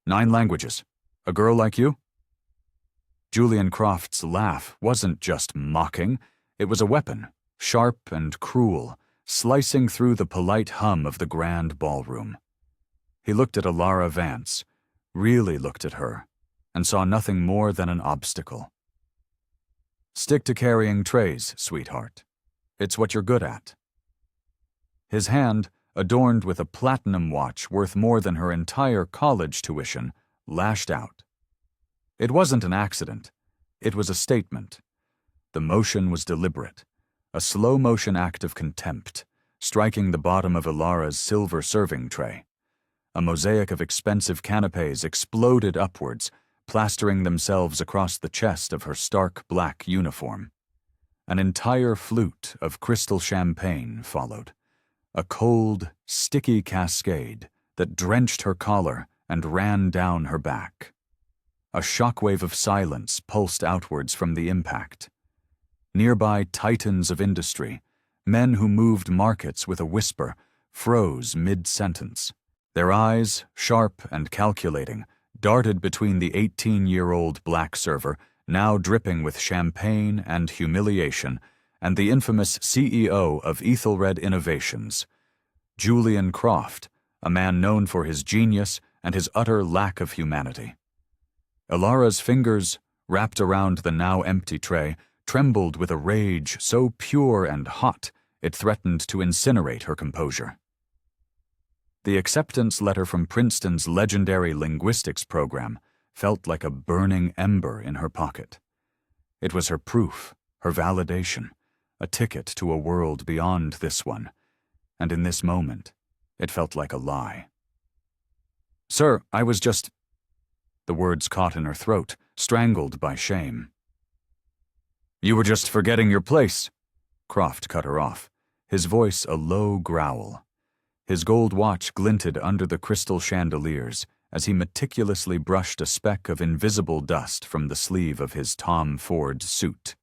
9 languages. A girl like you? Julian Croft's laugh wasn't just mocking, it was a weapon, sharp and cruel, slicing through the polite hum of the grand ballroom. He looked at Alara Vance, really looked at her, and saw nothing more than an obstacle. Stick to carrying trays, sweetheart. It's what you're good at. His hand, adorned with a platinum watch worth more than her entire college tuition, lashed out. It wasn't an accident. It was a statement. The motion was deliberate, a slow-motion act of contempt, striking the bottom of Alara's silver serving tray. A mosaic of expensive canapes exploded upwards, plastering themselves across the chest of her stark black uniform. An entire flute of crystal champagne followed, a cold, sticky cascade that drenched her collar and ran down her back. A shockwave of silence pulsed outwards from the impact. Nearby titans of industry, men who moved markets with a whisper, froze mid-sentence. Their eyes, sharp and calculating, darted between the 18-year-old black server, now dripping with champagne and humiliation, and the infamous CEO of Ethelred Innovations, Julian Croft, a man known for his genius and his utter lack of humanity. Alara's fingers, wrapped around the now empty tray, trembled with a rage so pure and hot it threatened to incinerate her composure. The acceptance letter from Princeton's legendary linguistics program felt like a burning ember in her pocket. It was her proof, her validation, a ticket to a world beyond this one, and in this moment, it felt like a lie. "Sir, I was just—" The words caught in her throat, strangled by shame. "You were just forgetting your place," Croft cut her off, his voice a low growl. His gold watch glinted under the crystal chandeliers as he meticulously brushed a speck of invisible dust from the sleeve of his Tom Ford suit.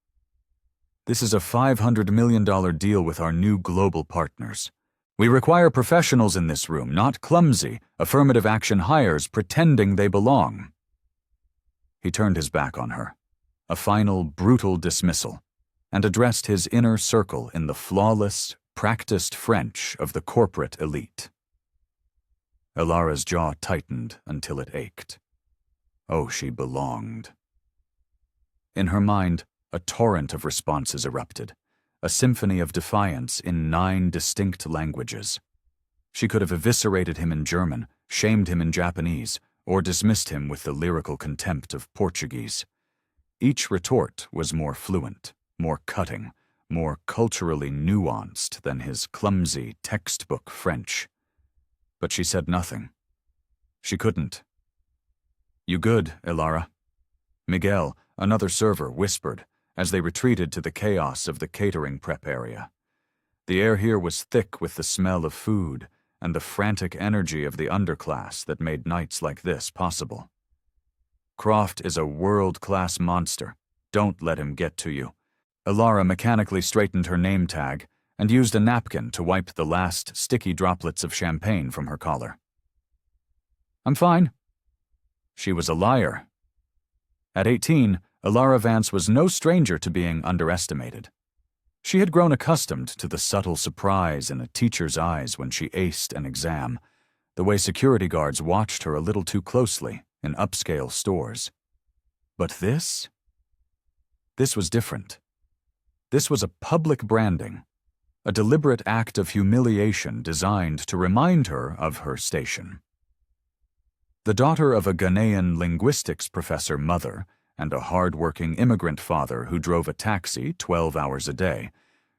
"This is a $500 million deal with our new global partners. We require professionals in this room, not clumsy, affirmative action hires pretending they belong." He turned his back on her, a final brutal dismissal, and addressed his inner circle in the flawless, practiced French of the corporate elite. Alara's jaw tightened until it ached. Oh, she belonged. In her mind, a torrent of responses erupted, a symphony of defiance in 9 distinct languages. She could have eviscerated him in German, shamed him in Japanese, or dismissed him with the lyrical contempt of Portuguese. Each retort was more fluent, more cutting, more culturally nuanced than his clumsy textbook French. But she said nothing. She couldn't. "You good, Alara?" Miguel, another server, whispered as they retreated to the chaos of the catering prep area. The air here was thick with the smell of food and the frantic energy of the underclass that made nights like this possible. "Croft is a world-class monster. Don't let him get to you." Alara mechanically straightened her name tag and used a napkin to wipe the last sticky droplets of champagne from her collar. "I'm fine." She was a liar. At 18, Alara Vance was no stranger to being underestimated. She had grown accustomed to the subtle surprise in a teacher's eyes when she aced an exam, the way security guards watched her a little too closely in upscale stores. But this was different. This was a public branding, a deliberate act of humiliation designed to remind her of her station. The daughter of a Ghanaian linguistics professor mother and a hard-working immigrant father who drove a taxi 12 hours a day,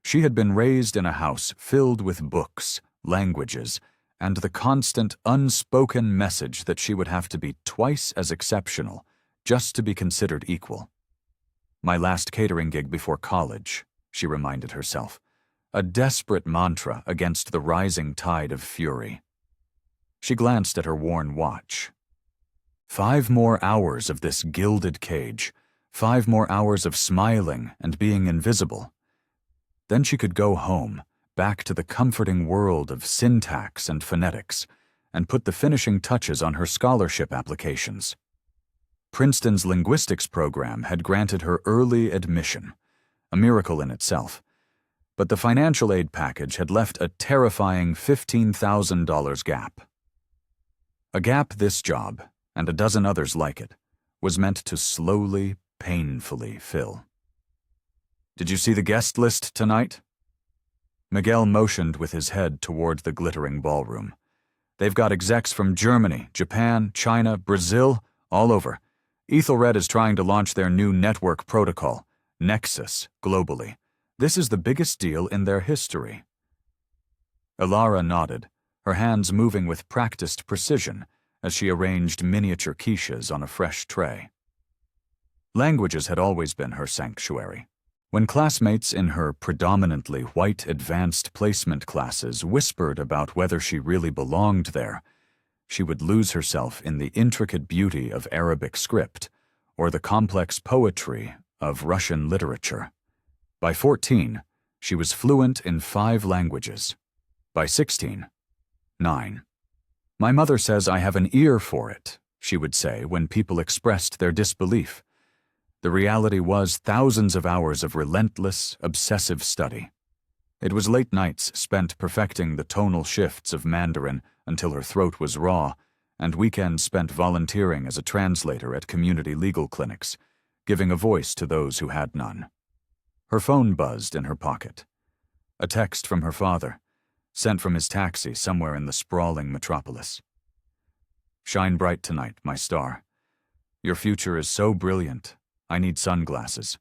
she had been raised in a house filled with books, languages, and the constant unspoken message that she would have to be twice as exceptional just to be considered equal. "My last catering gig before college," she reminded herself, a desperate mantra against the rising tide of fury. She glanced at her worn watch. 5 more hours of this gilded cage, 5 more hours of smiling and being invisible. Then she could go home, back to the comforting world of syntax and phonetics, and put the finishing touches on her scholarship applications. Princeton's linguistics program had granted her early admission, a miracle in itself, but the financial aid package had left a terrifying $15,000 gap. A gap this job, and a dozen others like it, was meant to slowly, painfully fill. "Did you see the guest list tonight?" Miguel motioned with his head toward the glittering ballroom. "They've got execs from Germany, Japan, China, Brazil, all over. Ethelred is trying to launch their new network protocol, Nexus, globally. This is the biggest deal in their history." Elara nodded, her hands moving with practiced precision as she arranged miniature quiches on a fresh tray. Languages had always been her sanctuary. When classmates in her predominantly white advanced placement classes whispered about whether she really belonged there, she would lose herself in the intricate beauty of Arabic script or the complex poetry of Russian literature. By 14, she was fluent in 5 languages. By 16, 9. "My mother says I have an ear for it," she would say when people expressed their disbelief. The reality was thousands of hours of relentless, obsessive study. It was late nights spent perfecting the tonal shifts of Mandarin until her throat was raw, and weekends spent volunteering as a translator at community legal clinics, giving a voice to those who had none. Her phone buzzed in her pocket. A text from her father, sent from his taxi somewhere in the sprawling metropolis. "Shine bright tonight, my star. Your future is so brilliant, I need sunglasses."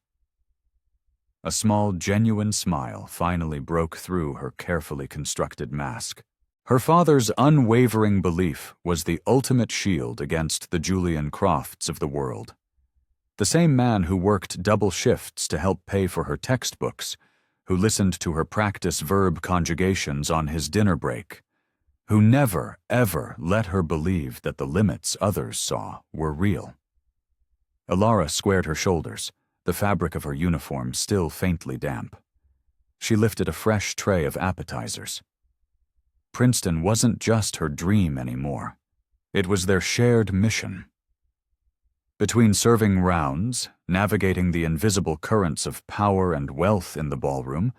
A small, genuine smile finally broke through her carefully constructed mask. Her father's unwavering belief was the ultimate shield against the Julian Crofts of the world. The same man who worked double shifts to help pay for her textbooks, who listened to her practice verb conjugations on his dinner break, who never, ever let her believe that the limits others saw were real. Elara squared her shoulders, the fabric of her uniform still faintly damp. She lifted a fresh tray of appetizers. Princeton wasn't just her dream anymore. It was their shared mission. Between serving rounds, navigating the invisible currents of power and wealth in the ballroom,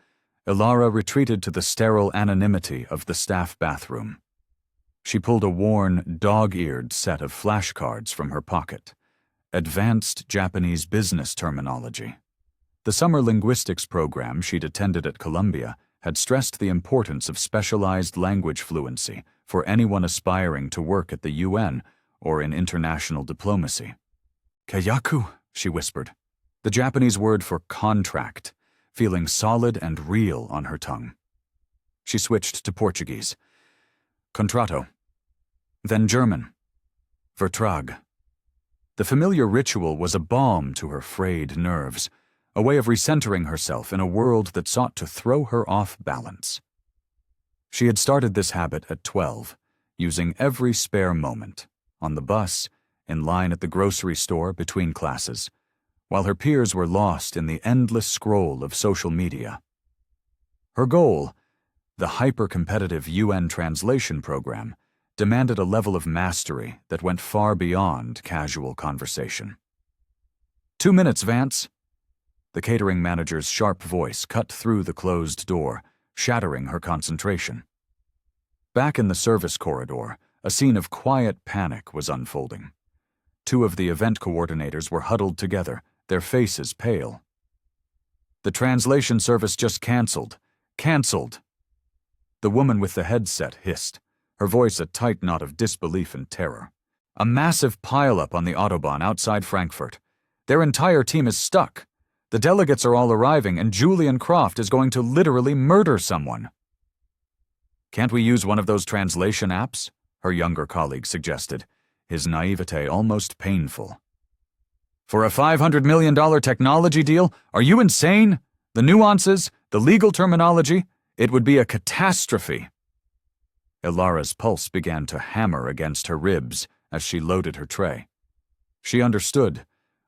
Elara retreated to the sterile anonymity of the staff bathroom. She pulled a worn, dog-eared set of flashcards from her pocket. Advanced Japanese business terminology. The summer linguistics program she'd attended at Columbia had stressed the importance of specialized language fluency for anyone aspiring to work at the UN or in international diplomacy. "Kayaku," she whispered, the Japanese word for contract, feeling solid and real on her tongue. She switched to Portuguese. "Contrato." Then German. "Vertrag." The familiar ritual was a balm to her frayed nerves, a way of recentering herself in a world that sought to throw her off balance. She had started this habit at 12, using every spare moment, on the bus, in line at the grocery store between classes, while her peers were lost in the endless scroll of social media. Her goal, the hyper-competitive UN translation program, demanded a level of mastery that went far beyond casual conversation. 2 minutes, Vance." The catering manager's sharp voice cut through the closed door, shattering her concentration. Back in the service corridor, a scene of quiet panic was unfolding. 2 of the event coordinators were huddled together, their faces pale. "The translation service just canceled. Canceled!" The woman with the headset hissed, her voice a tight knot of disbelief and terror. "A massive pileup on the Autobahn outside Frankfurt. Their entire team is stuck. The delegates are all arriving, and Julian Croft is going to literally murder someone." "Can't we use one of those translation apps?" her younger colleague suggested, his naivete almost painful. "For a $500 million technology deal? Are you insane? The nuances, the legal terminology, it would be a catastrophe." Elara's pulse began to hammer against her ribs as she loaded her tray. She understood,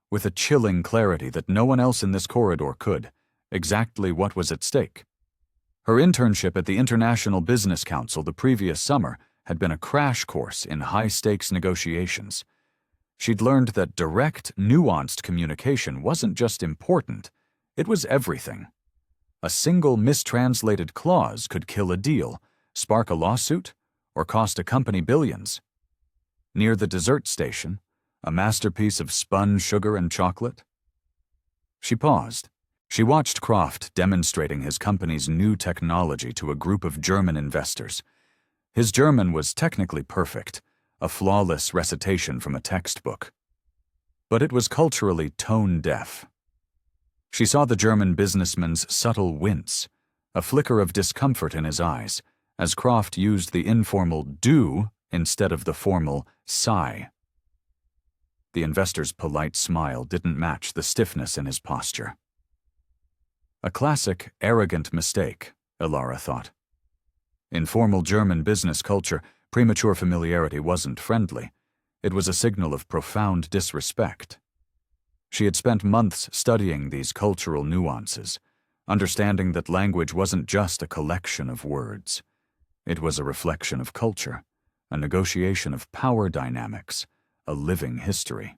with a chilling clarity that no one else in this corridor could, exactly what was at stake. Her internship at the International Business Council the previous summer had been a crash course in high-stakes negotiations. She'd learned that direct, nuanced communication wasn't just important, it was everything. A single mistranslated clause could kill a deal, spark a lawsuit, or cost a company billions. Near the dessert station, a masterpiece of spun sugar and chocolate. She paused. She watched Croft demonstrating his company's new technology to a group of German investors. His German was technically perfect, a flawless recitation from a textbook. But it was culturally tone-deaf. She saw the German businessman's subtle wince, a flicker of discomfort in his eyes, as Croft used the informal "do" instead of the formal "sigh." The investor's polite smile didn't match the stiffness in his posture. A classic, arrogant mistake, Ilara thought. In formal German business culture, premature familiarity wasn't friendly. It was a signal of profound disrespect. She had spent months studying these cultural nuances, understanding that language wasn't just a collection of words. It was a reflection of culture, a negotiation of power dynamics, a living history.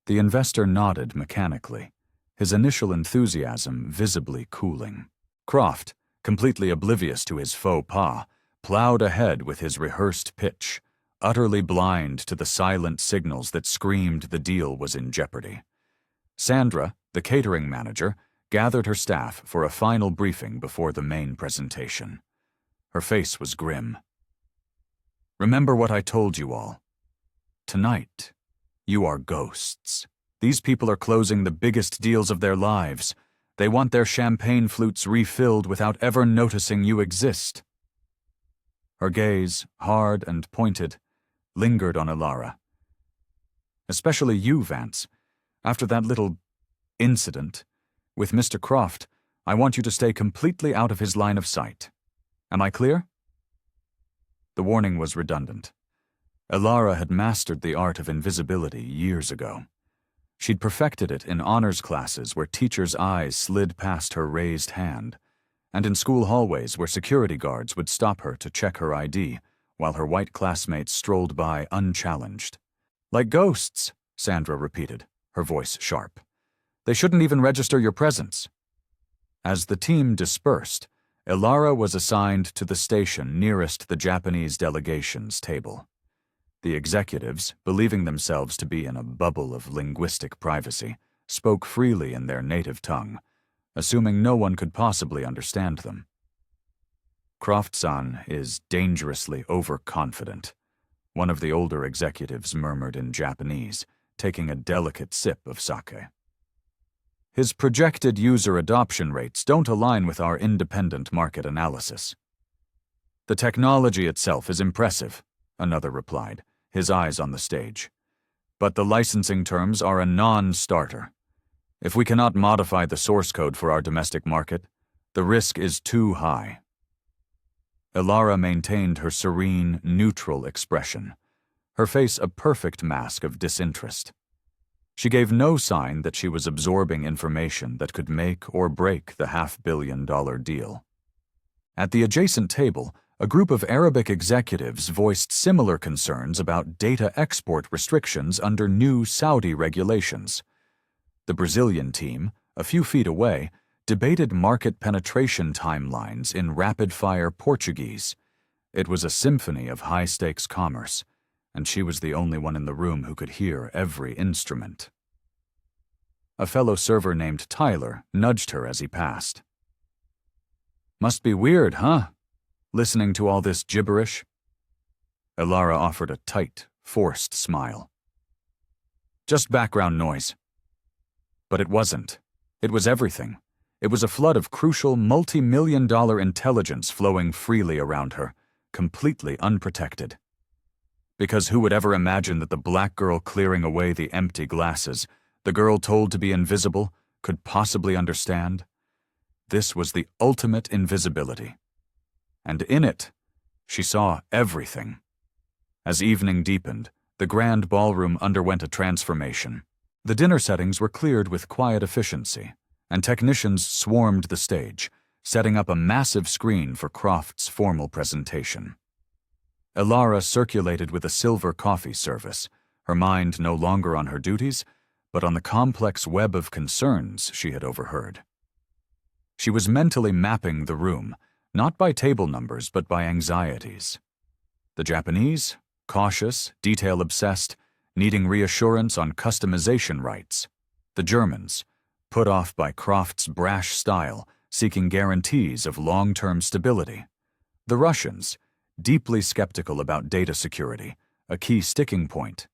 The investor nodded mechanically, his initial enthusiasm visibly cooling. Croft, completely oblivious to his faux pas, plowed ahead with his rehearsed pitch, utterly blind to the silent signals that screamed the deal was in jeopardy. Sandra, the catering manager, gathered her staff for a final briefing before the main presentation. Her face was grim. "Remember what I told you all. Tonight, you are ghosts. These people are closing the biggest deals of their lives. They want their champagne flutes refilled without ever noticing you exist." Her gaze, hard and pointed, lingered on Ilara. "Especially you, Vance. After that little incident with Mr. Croft, I want you to stay completely out of his line of sight. Am I clear?" The warning was redundant. Ilara had mastered the art of invisibility years ago. She'd perfected it in honors classes where teachers' eyes slid past her raised hand, and in school hallways where security guards would stop her to check her ID, while her white classmates strolled by unchallenged. "Like ghosts," Sandra repeated, her voice sharp. "They shouldn't even register your presence." As the team dispersed, Ilara was assigned to the station nearest the Japanese delegation's table. The executives, believing themselves to be in a bubble of linguistic privacy, spoke freely in their native tongue, assuming no one could possibly understand them. "Croft-san is dangerously overconfident," one of the older executives murmured in Japanese, taking a delicate sip of sake. "His projected user adoption rates don't align with our independent market analysis." "The technology itself is impressive," another replied, his eyes on the stage. "But the licensing terms are a non-starter. If we cannot modify the source code for our domestic market, the risk is too high." Ilara maintained her serene, neutral expression, her face a perfect mask of disinterest. She gave no sign that she was absorbing information that could make or break the $500 million deal. At the adjacent table, a group of Arabic executives voiced similar concerns about data export restrictions under new Saudi regulations. The Brazilian team, a few feet away, debated market penetration timelines in rapid-fire Portuguese. It was a symphony of high-stakes commerce, and she was the only one in the room who could hear every instrument. A fellow server named Tyler nudged her as he passed. "Must be weird, huh? Listening to all this gibberish?" Ilara offered a tight, forced smile. "Just background noise." But it wasn't. It was everything. It was a flood of crucial, multi-million-dollar intelligence flowing freely around her, completely unprotected. Because who would ever imagine that the black girl clearing away the empty glasses, the girl told to be invisible, could possibly understand? This was the ultimate invisibility. And in it, she saw everything. As evening deepened, the grand ballroom underwent a transformation. The dinner settings were cleared with quiet efficiency, and technicians swarmed the stage, setting up a massive screen for Croft's formal presentation. Elara circulated with a silver coffee service, her mind no longer on her duties, but on the complex web of concerns she had overheard. She was mentally mapping the room, not by table numbers but by anxieties. The Japanese, cautious, detail-obsessed, needing reassurance on customization rights. The Germans, put off by Croft's brash style, seeking guarantees of long-term stability. The Russians, deeply skeptical about data security, a key sticking point.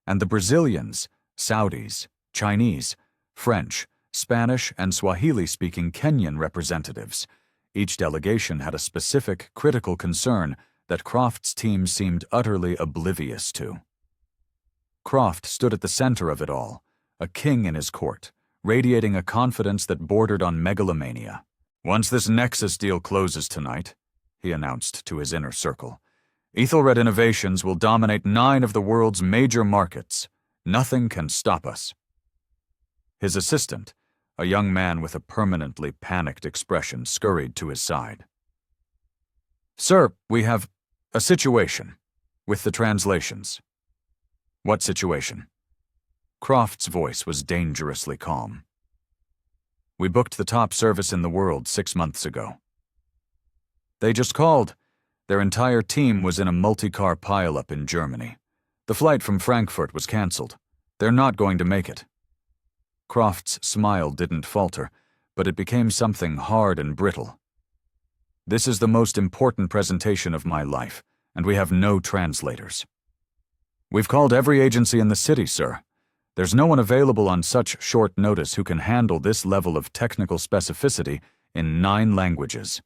And the Brazilians, Saudis, Chinese, French, Spanish, and Swahili-speaking Kenyan representatives. Each delegation had a specific, critical concern that Croft's team seemed utterly oblivious to. Croft stood at the center of it all, a king in his court, radiating a confidence that bordered on megalomania. "Once this Nexus deal closes tonight," he announced to his inner circle, "Ethelred Innovations will dominate 9 of the world's major markets. Nothing can stop us." His assistant, a young man with a permanently panicked expression, scurried to his side. "Sir, we have a situation with the translations." "What situation?" Croft's voice was dangerously calm. "We booked the top service in the world 6 months ago. They just called. Their entire team was in a multi-car pileup in Germany. The flight from Frankfurt was cancelled. They're not going to make it." Croft's smile didn't falter, but it became something hard and brittle. "This is the most important presentation of my life, and we have no translators." "We've called every agency in the city, sir. There's no one available on such short notice who can handle this level of technical specificity in 9 languages.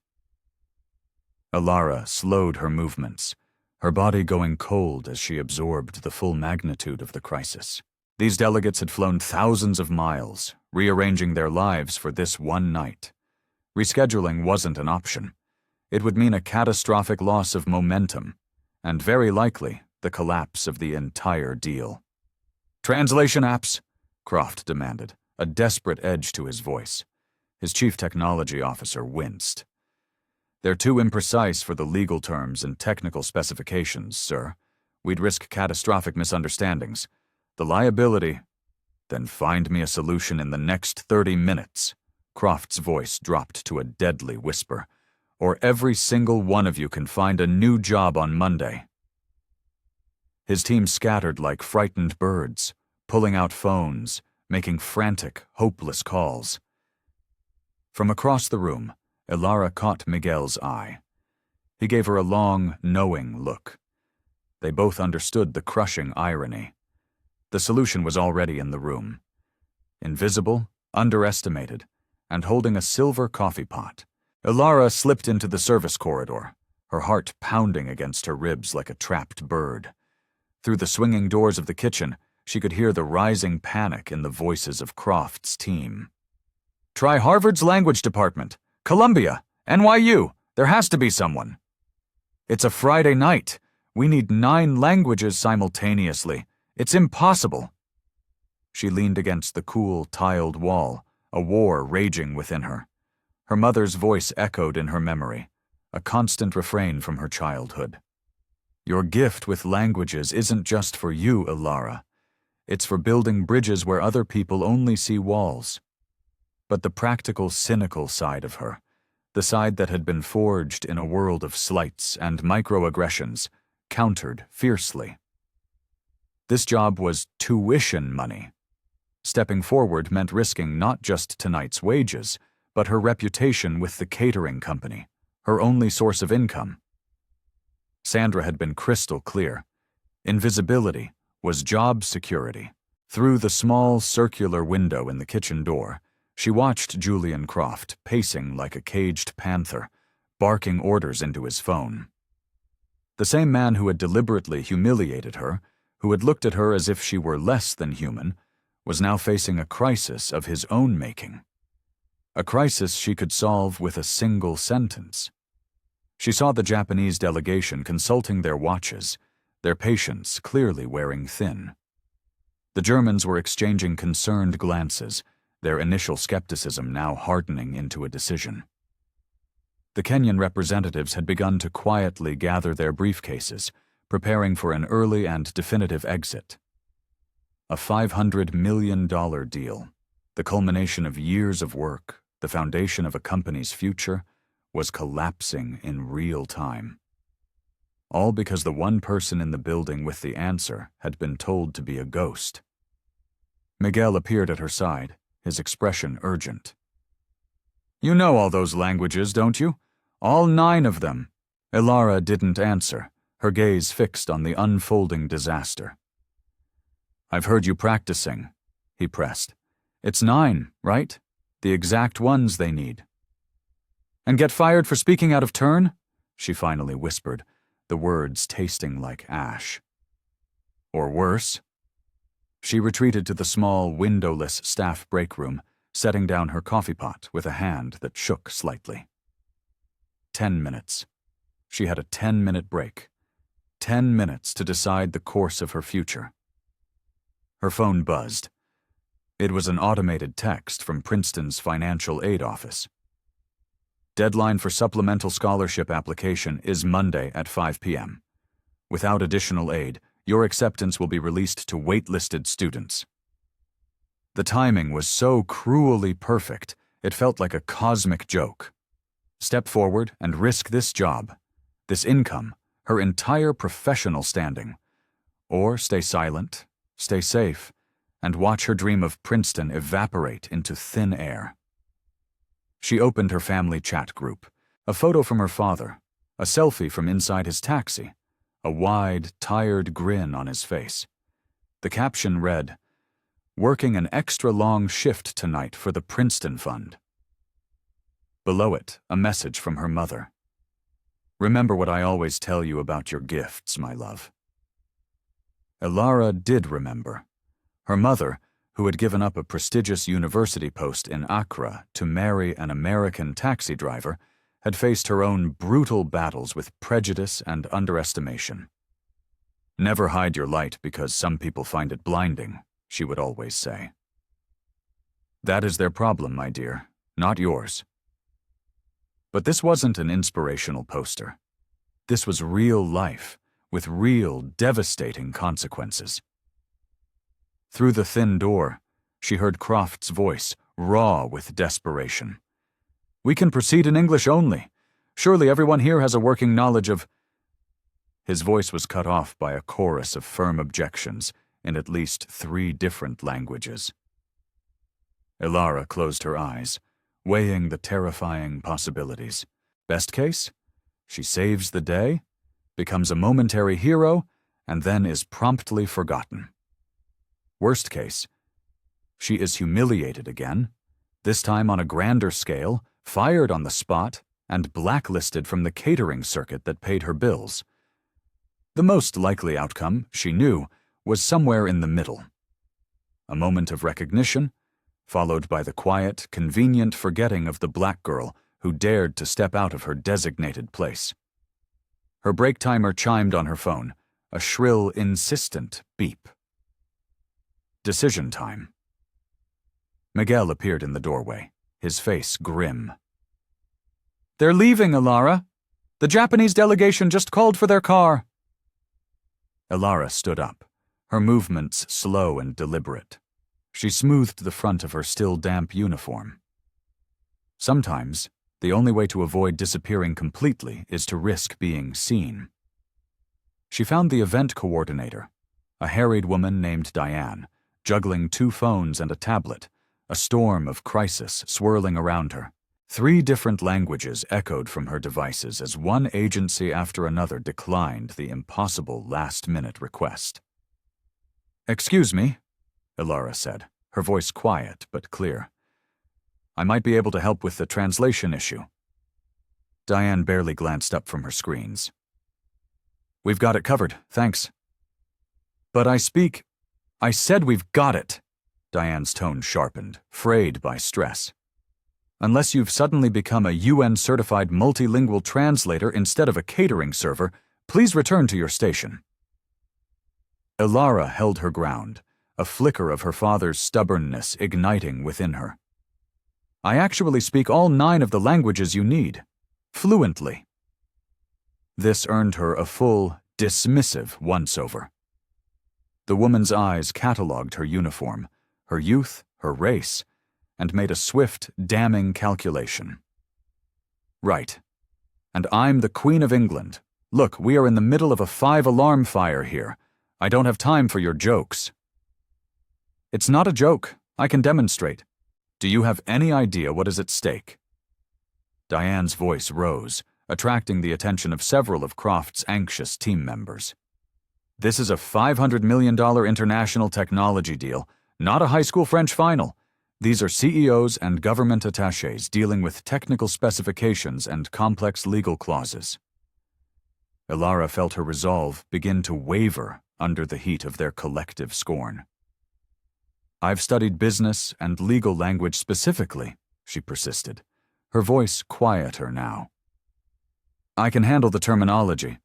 Elara slowed her movements, her body going cold as she absorbed the full magnitude of the crisis. These delegates had flown thousands of miles, rearranging their lives for this one night. Rescheduling wasn't an option. It would mean a catastrophic loss of momentum, and very likely the collapse of the entire deal. "Translation apps?" Croft demanded, a desperate edge to his voice. His chief technology officer winced. "They're too imprecise for the legal terms and technical specifications, sir. We'd risk catastrophic misunderstandings. The liability—" "Then find me a solution in the next 30 minutes. Croft's voice dropped to a deadly whisper. "Or every single one of you can find a new job on Monday." His team scattered like frightened birds, pulling out phones, making frantic, hopeless calls. From across the room, Elara caught Miguel's eye. He gave her a long, knowing look. They both understood the crushing irony. The solution was already in the room. Invisible, underestimated, and holding a silver coffee pot. Elara slipped into the service corridor, her heart pounding against her ribs like a trapped bird. Through the swinging doors of the kitchen, she could hear the rising panic in the voices of Croft's team. "Try Harvard's language department. Columbia, NYU, there has to be someone." "It's a Friday night. We need 9 languages simultaneously. It's impossible." She leaned against the cool, tiled wall, a war raging within her. Her mother's voice echoed in her memory, a constant refrain from her childhood. "Your gift with languages isn't just for you, Elara. It's for building bridges where other people only see walls." But the practical, cynical side of her, the side that had been forged in a world of slights and microaggressions, countered fiercely. This job was tuition money. Stepping forward meant risking not just tonight's wages, but her reputation with the catering company, her only source of income. Sandra had been crystal clear. Invisibility was job security. Through the small, circular window in the kitchen door, she watched Julian Croft pacing like a caged panther, barking orders into his phone. The same man who had deliberately humiliated her, who had looked at her as if she were less than human, was now facing a crisis of his own making. A crisis she could solve with a single sentence. She saw the Japanese delegation consulting their watches, their patience clearly wearing thin. The Germans were exchanging concerned glances, their initial skepticism now hardening into a decision. The Kenyan representatives had begun to quietly gather their briefcases, preparing for an early and definitive exit. A $500 million deal, the culmination of years of work, the foundation of a company's future, was collapsing in real time. All because the one person in the building with the answer had been told to be a ghost. Miguel appeared at her side, his expression urgent. "You know all those languages, don't you? All 9 of them." Ilara didn't answer, her gaze fixed on the unfolding disaster. "I've heard you practicing," he pressed. "It's 9, right? The exact ones they need." "And get fired for speaking out of turn?" she finally whispered, the words tasting like ash. "Or worse." She retreated to the small, windowless staff break room, setting down her coffee pot with a hand that shook slightly. 10 minutes. She had a 10-minute break. 10 minutes to decide the course of her future. Her phone buzzed. It was an automated text from Princeton's financial aid office. "Deadline for supplemental scholarship application is Monday at 5 p.m. Without additional aid, your acceptance will be released to waitlisted students." The timing was so cruelly perfect, it felt like a cosmic joke. Step forward and risk this job, this income, her entire professional standing. Or stay silent, stay safe, and watch her dream of Princeton evaporate into thin air. She opened her family chat group, a photo from her father, a selfie from inside his taxi, a wide, tired grin on his face. The caption read, "Working an extra long shift tonight for the Princeton Fund." Below it, a message from her mother. "Remember what I always tell you about your gifts, my love." Ilara did remember. Her mother, who had given up a prestigious university post in Accra to marry an American taxi driver, had faced her own brutal battles with prejudice and underestimation. "Never hide your light because some people find it blinding," she would always say. "That is their problem, my dear, not yours." But this wasn't an inspirational poster. This was real life, with real, devastating consequences. Through the thin door, she heard Croft's voice, raw with desperation. "We can proceed in English only. Surely everyone here has a working knowledge of—" His voice was cut off by a chorus of firm objections in at least 3 different languages. Ilara closed her eyes, weighing the terrifying possibilities. Best case? She saves the day, becomes a momentary hero, and then is promptly forgotten. Worst case? She is humiliated again, this time on a grander scale, fired on the spot, and blacklisted from the catering circuit that paid her bills. The most likely outcome, she knew, was somewhere in the middle. A moment of recognition, followed by the quiet, convenient forgetting of the black girl who dared to step out of her designated place. Her break timer chimed on her phone, a shrill, insistent beep. Decision time. Miguel appeared in the doorway, his face grim. "They're leaving, Ilara. The Japanese delegation just called for their car." Ilara stood up, her movements slow and deliberate. She smoothed the front of her still damp uniform. Sometimes, the only way to avoid disappearing completely is to risk being seen. She found the event coordinator, a harried woman named Diane, juggling 2 phones and a tablet, a storm of crisis swirling around her. 3 different languages echoed from her devices as one agency after another declined the impossible last-minute request. "Excuse me," Ilara said, her voice quiet but clear. "I might be able to help with the translation issue." Diane barely glanced up from her screens. "We've got it covered, thanks." "But I said we've got it." Diane's tone sharpened, frayed by stress. "Unless you've suddenly become a UN-certified multilingual translator instead of a catering server, please return to your station." Ilara held her ground, a flicker of her father's stubbornness igniting within her. "I actually speak all 9 of the languages you need. fluently. This earned her a full, dismissive once-over. The woman's eyes catalogued her uniform, her youth, her race, and made a swift, damning calculation. Right. And I'm the Queen of England. Look, we are in the middle of a 5-alarm fire here. I don't have time for your jokes. It's not a joke. I can demonstrate. Do you have any idea what is at stake? Diane's voice rose, attracting the attention of several of Croft's anxious team members. This is a $500 million international technology deal, not a high school French final. These are CEOs and government attachés dealing with technical specifications and complex legal clauses. Ilara felt her resolve begin to waver under the heat of their collective scorn. I've studied business and legal language specifically, she persisted, her voice quieter now. I can handle the terminology.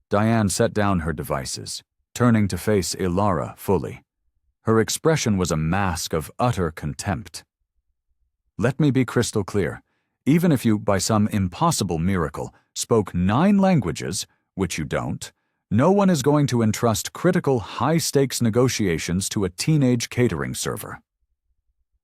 Diane set down her devices, turning to face Ilara fully. Her expression was a mask of utter contempt. Let me be crystal clear. Even if you, by some impossible miracle, spoke 9 languages, which you don't, no one is going to entrust critical, high-stakes negotiations to a teenage catering server.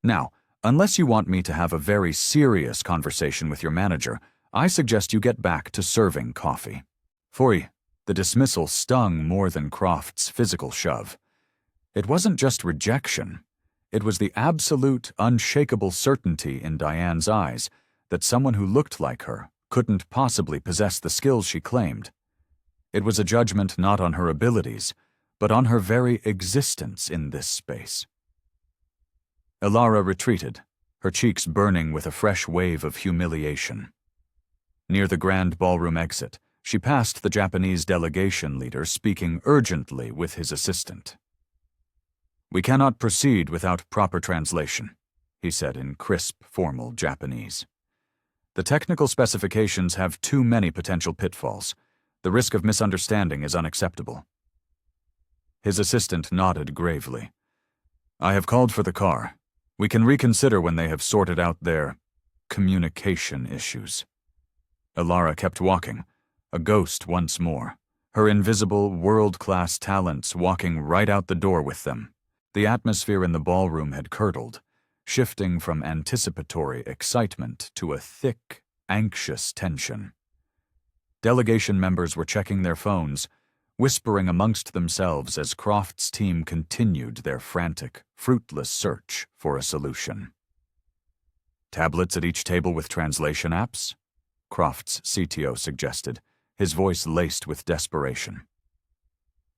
Now, unless you want me to have a very serious conversation with your manager, I suggest you get back to serving coffee. Foy, the dismissal stung more than Croft's physical shove. It wasn't just rejection. It was the absolute, unshakable certainty in Diane's eyes that someone who looked like her couldn't possibly possess the skills she claimed. It was a judgment not on her abilities, but on her very existence in this space. Ilara retreated, her cheeks burning with a fresh wave of humiliation. Near the grand ballroom exit, she passed the Japanese delegation leader speaking urgently with his assistant. We cannot proceed without proper translation, he said in crisp, formal Japanese. The technical specifications have too many potential pitfalls. The risk of misunderstanding is unacceptable. His assistant nodded gravely. I have called for the car. We can reconsider when they have sorted out their communication issues. Ilara kept walking, a ghost once more, her invisible, world-class talents walking right out the door with them. The atmosphere in the ballroom had curdled, shifting from anticipatory excitement to a thick, anxious tension. Delegation members were checking their phones, whispering amongst themselves as Croft's team continued their frantic, fruitless search for a solution. Tablets at each table with translation apps? Croft's CTO suggested, his voice laced with desperation.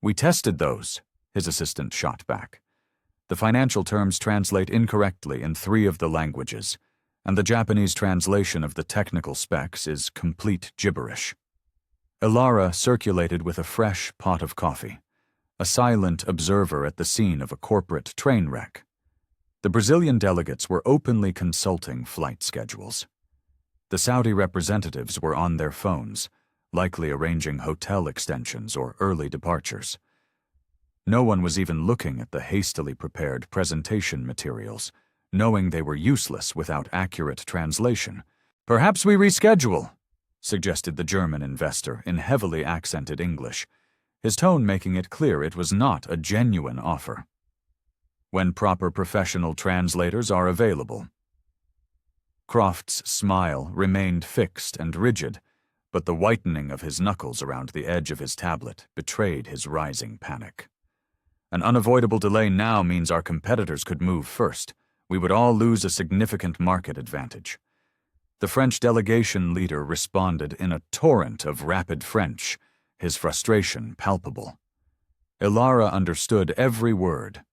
We tested those, his assistant shot back. The financial terms translate incorrectly in 3 of the languages, and the Japanese translation of the technical specs is complete gibberish. Ilara circulated with a fresh pot of coffee, a silent observer at the scene of a corporate train wreck. The Brazilian delegates were openly consulting flight schedules. The Saudi representatives were on their phones, likely arranging hotel extensions or early departures. No one was even looking at the hastily prepared presentation materials, knowing they were useless without accurate translation. Perhaps we reschedule, suggested the German investor in heavily accented English, his tone making it clear it was not a genuine offer. When proper professional translators are available. Croft's smile remained fixed and rigid, but the whitening of his knuckles around the edge of his tablet betrayed his rising panic. An unavoidable delay now means our competitors could move first. We would all lose a significant market advantage. The French delegation leader responded in a torrent of rapid French, his frustration palpable. Ilara understood every word.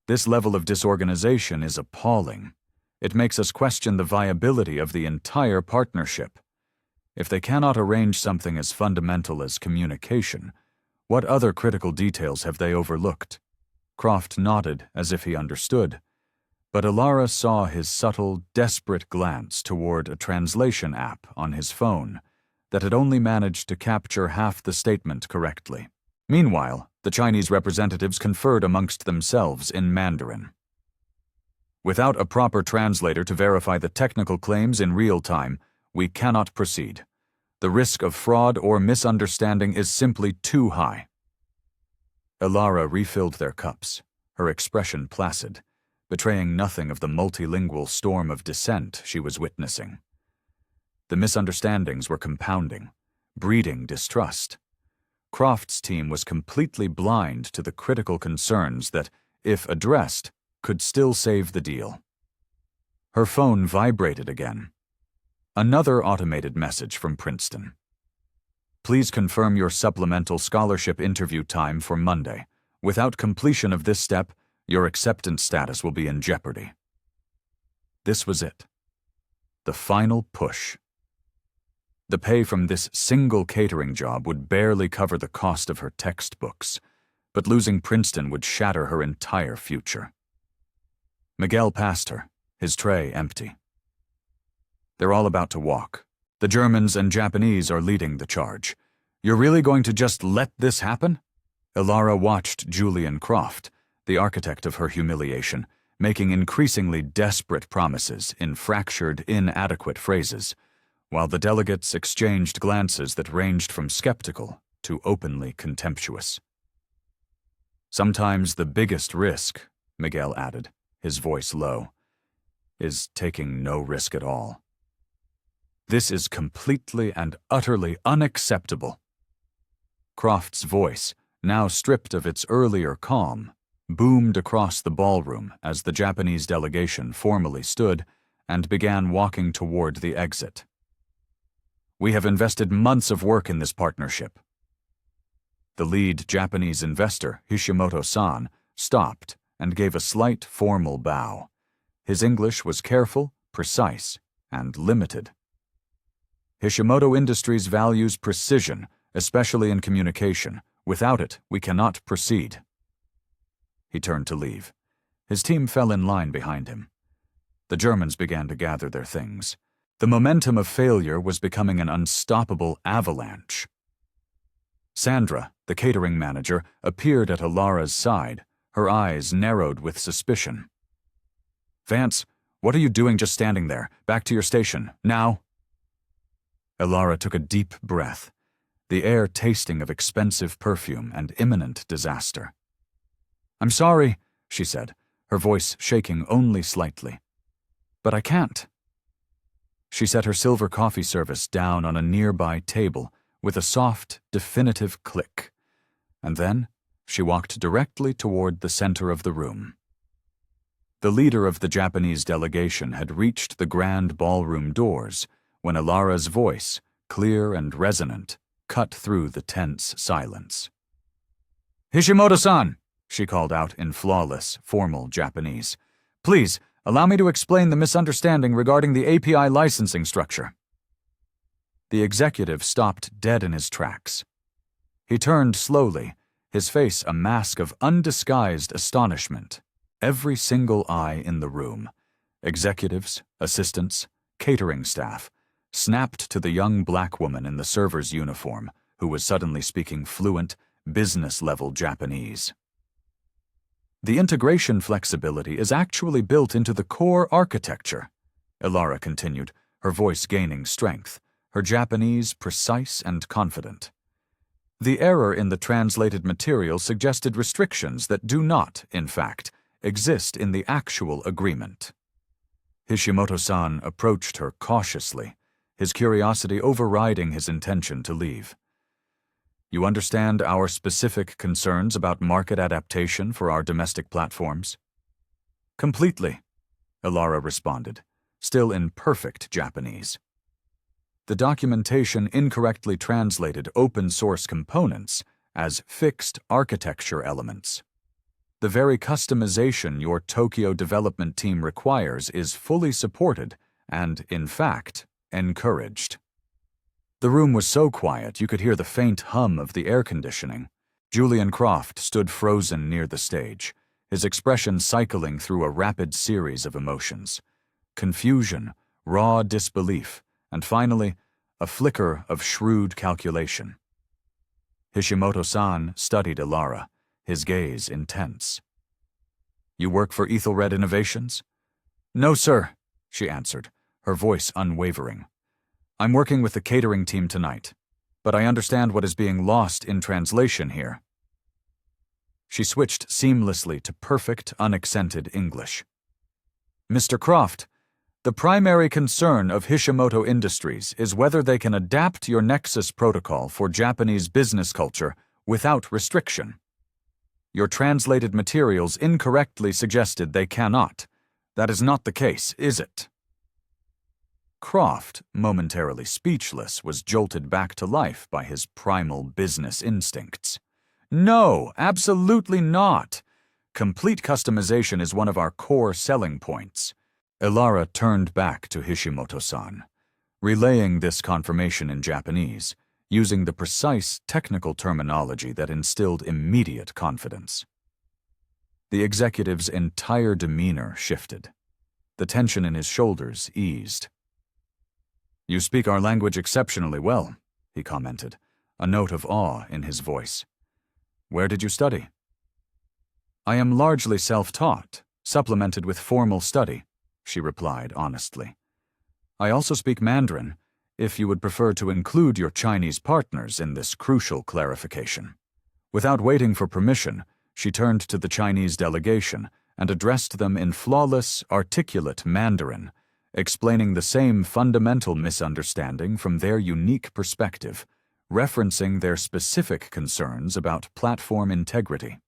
This level of disorganization is appalling. It makes us question the viability of the entire partnership. If they cannot arrange something as fundamental as communication, what other critical details have they overlooked? Croft nodded as if he understood, but Ilara saw his subtle, desperate glance toward a translation app on his phone that had only managed to capture half the statement correctly. Meanwhile, the Chinese representatives conferred amongst themselves in Mandarin. Without a proper translator to verify the technical claims in real time, We cannot proceed. The risk of fraud or misunderstanding is simply too high." Elara refilled their cups, her expression placid, betraying nothing of the multilingual storm of dissent she was witnessing. The misunderstandings were compounding, breeding distrust. Croft's team was completely blind to the critical concerns that, if addressed, could still save the deal. Her phone vibrated again. Another automated message from Princeton. "Please confirm your supplemental scholarship interview time for Monday. Without completion of this step, your acceptance status will be in jeopardy." This was it. The final push. The pay from this single catering job would barely cover the cost of her textbooks, but losing Princeton would shatter her entire future. Miguel passed her, his tray empty. "They're all about to walk. The Germans and Japanese are leading the charge. You're really going to just let this happen?" Elara watched Julian Croft, the architect of her humiliation, making increasingly desperate promises in fractured, inadequate phrases, while the delegates exchanged glances that ranged from skeptical to openly contemptuous. "Sometimes the biggest risk," Miguel added, his voice low, "is taking no risk at all. This is completely and utterly unacceptable." Croft's voice, now stripped of its earlier calm, boomed across the ballroom as the Japanese delegation formally stood and began walking toward the exit. "We have invested months of work in this partnership." The lead Japanese investor, Hishimoto-san, stopped and gave a slight formal bow. His English was careful, precise, and limited. "Hishimoto Industries values precision, especially in communication. Without it, we cannot proceed." He turned to leave. His team fell in line behind him. The Germans began to gather their things. The momentum of failure was becoming an unstoppable avalanche. Sandra, the catering manager, appeared at Elara's side, her eyes narrowed with suspicion. "Vance, what are you doing just standing there? Back to your station, now!" Elara took a deep breath, the air tasting of expensive perfume and imminent disaster. "I'm sorry," she said, her voice shaking only slightly. "But I can't." She set her silver coffee service down on a nearby table with a soft, definitive click, and then she walked directly toward the center of the room. The leader of the Japanese delegation had reached the grand ballroom doors when Elara's voice, clear and resonant, cut through the tense silence. "Hishimoto-san," she called out in flawless, formal Japanese, "please, allow me to explain the misunderstanding regarding the API licensing structure." The executive stopped dead in his tracks. He turned slowly, his face a mask of undisguised astonishment. Every single eye in the room, executives, assistants, catering staff, snapped to the young black woman in the server's uniform, who was suddenly speaking fluent, business-level Japanese. "The integration flexibility is actually built into the core architecture," Elara continued, her voice gaining strength, her Japanese precise and confident. "The error in the translated material suggested restrictions that do not, in fact, exist in the actual agreement." Hishimoto-san approached her cautiously, his curiosity overriding his intention to leave. "You understand our specific concerns about market adaptation for our domestic platforms?" "Completely," Elara responded, still in perfect Japanese. The documentation incorrectly translated open-source components as fixed architecture elements. The very customization your Tokyo development team requires is fully supported and, in fact, encouraged. The room was so quiet you could hear the faint hum of the air conditioning. Julian Croft stood frozen near the stage, his expression cycling through a rapid series of emotions. Confusion, raw disbelief, and finally, a flicker of shrewd calculation. Hishimoto-san studied Elara, his gaze intense. "You work for Ethelred Innovations?" "No, sir," she answered, her voice unwavering. I'm working with the catering team tonight, but I understand what is being lost in translation here. She switched seamlessly to perfect, unaccented English. Mr. Croft, the primary concern of Hishimoto Industries is whether they can adapt your Nexus protocol for Japanese business culture without restriction. Your translated materials incorrectly suggested they cannot. That is not the case, is it? Croft, momentarily speechless, was jolted back to life by his primal business instincts. No, absolutely not. Complete customization is one of our core selling points. Elara turned back to Hishimoto-san, relaying this confirmation in Japanese, using the precise technical terminology that instilled immediate confidence. The executive's entire demeanor shifted. The tension in his shoulders eased. "You speak our language exceptionally well," he commented, a note of awe in his voice. "Where did you study?" "I am largely self-taught, supplemented with formal study," she replied honestly. "I also speak Mandarin, if you would prefer to include your Chinese partners in this crucial clarification." Without waiting for permission, she turned to the Chinese delegation and addressed them in flawless, articulate Mandarin, explaining the same fundamental misunderstanding from their unique perspective, referencing their specific concerns about platform integrity.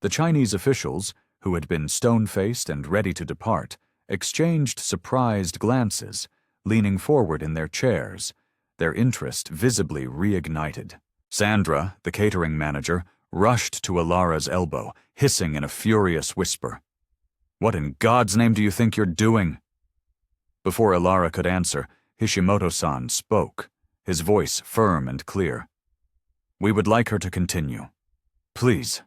The Chinese officials, who had been stone-faced and ready to depart, exchanged surprised glances, leaning forward in their chairs, their interest visibly reignited. Sandra, the catering manager, rushed to Elara's elbow, hissing in a furious whisper. "What in God's name do you think you're doing?" Before Elara could answer, Hishimoto-san spoke, his voice firm and clear. "We would like her to continue. Please."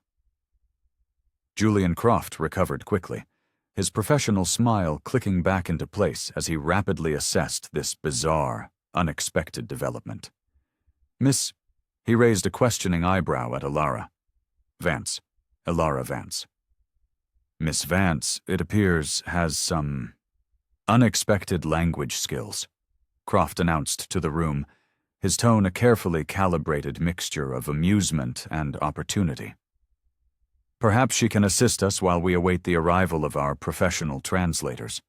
Julian Croft recovered quickly, his professional smile clicking back into place as he rapidly assessed this bizarre, unexpected development. "Miss," he raised a questioning eyebrow at Elara. "Vance. Elara Vance." "Miss Vance, it appears, has some unexpected language skills," Croft announced to the room, his tone a carefully calibrated mixture of amusement and opportunity. "Perhaps she can assist us while we await the arrival of our professional translators."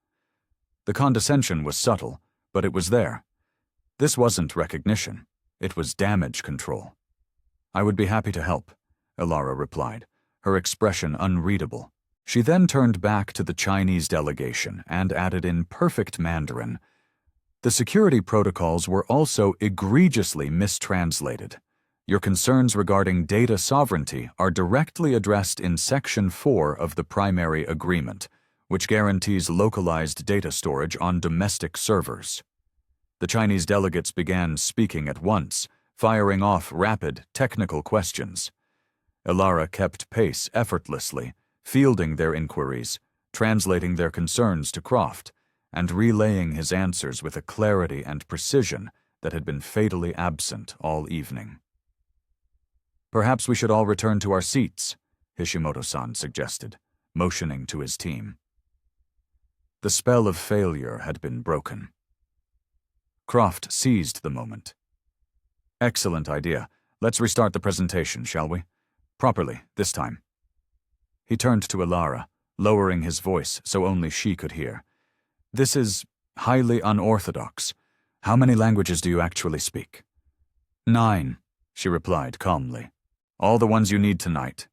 The condescension was subtle, but it was there. This wasn't recognition. It was damage control. "I would be happy to help," Elara replied, her expression unreadable. She then turned back to the Chinese delegation and added in perfect Mandarin, "The security protocols were also egregiously mistranslated. Your concerns regarding data sovereignty are directly addressed in Section 4 of the primary agreement, which guarantees localized data storage on domestic servers." The Chinese delegates began speaking at once, firing off rapid, technical questions. Elara kept pace effortlessly, fielding their inquiries, translating their concerns to Croft, and relaying his answers with a clarity and precision that had been fatally absent all evening. "Perhaps we should all return to our seats," Hishimoto-san suggested, motioning to his team. The spell of failure had been broken. Croft seized the moment. "Excellent idea. Let's restart the presentation, shall we? Properly, this time." He turned to Elara, lowering his voice so only she could hear. "This is highly unorthodox. How many languages do you actually speak?" 9, she replied calmly. "All the ones you need tonight."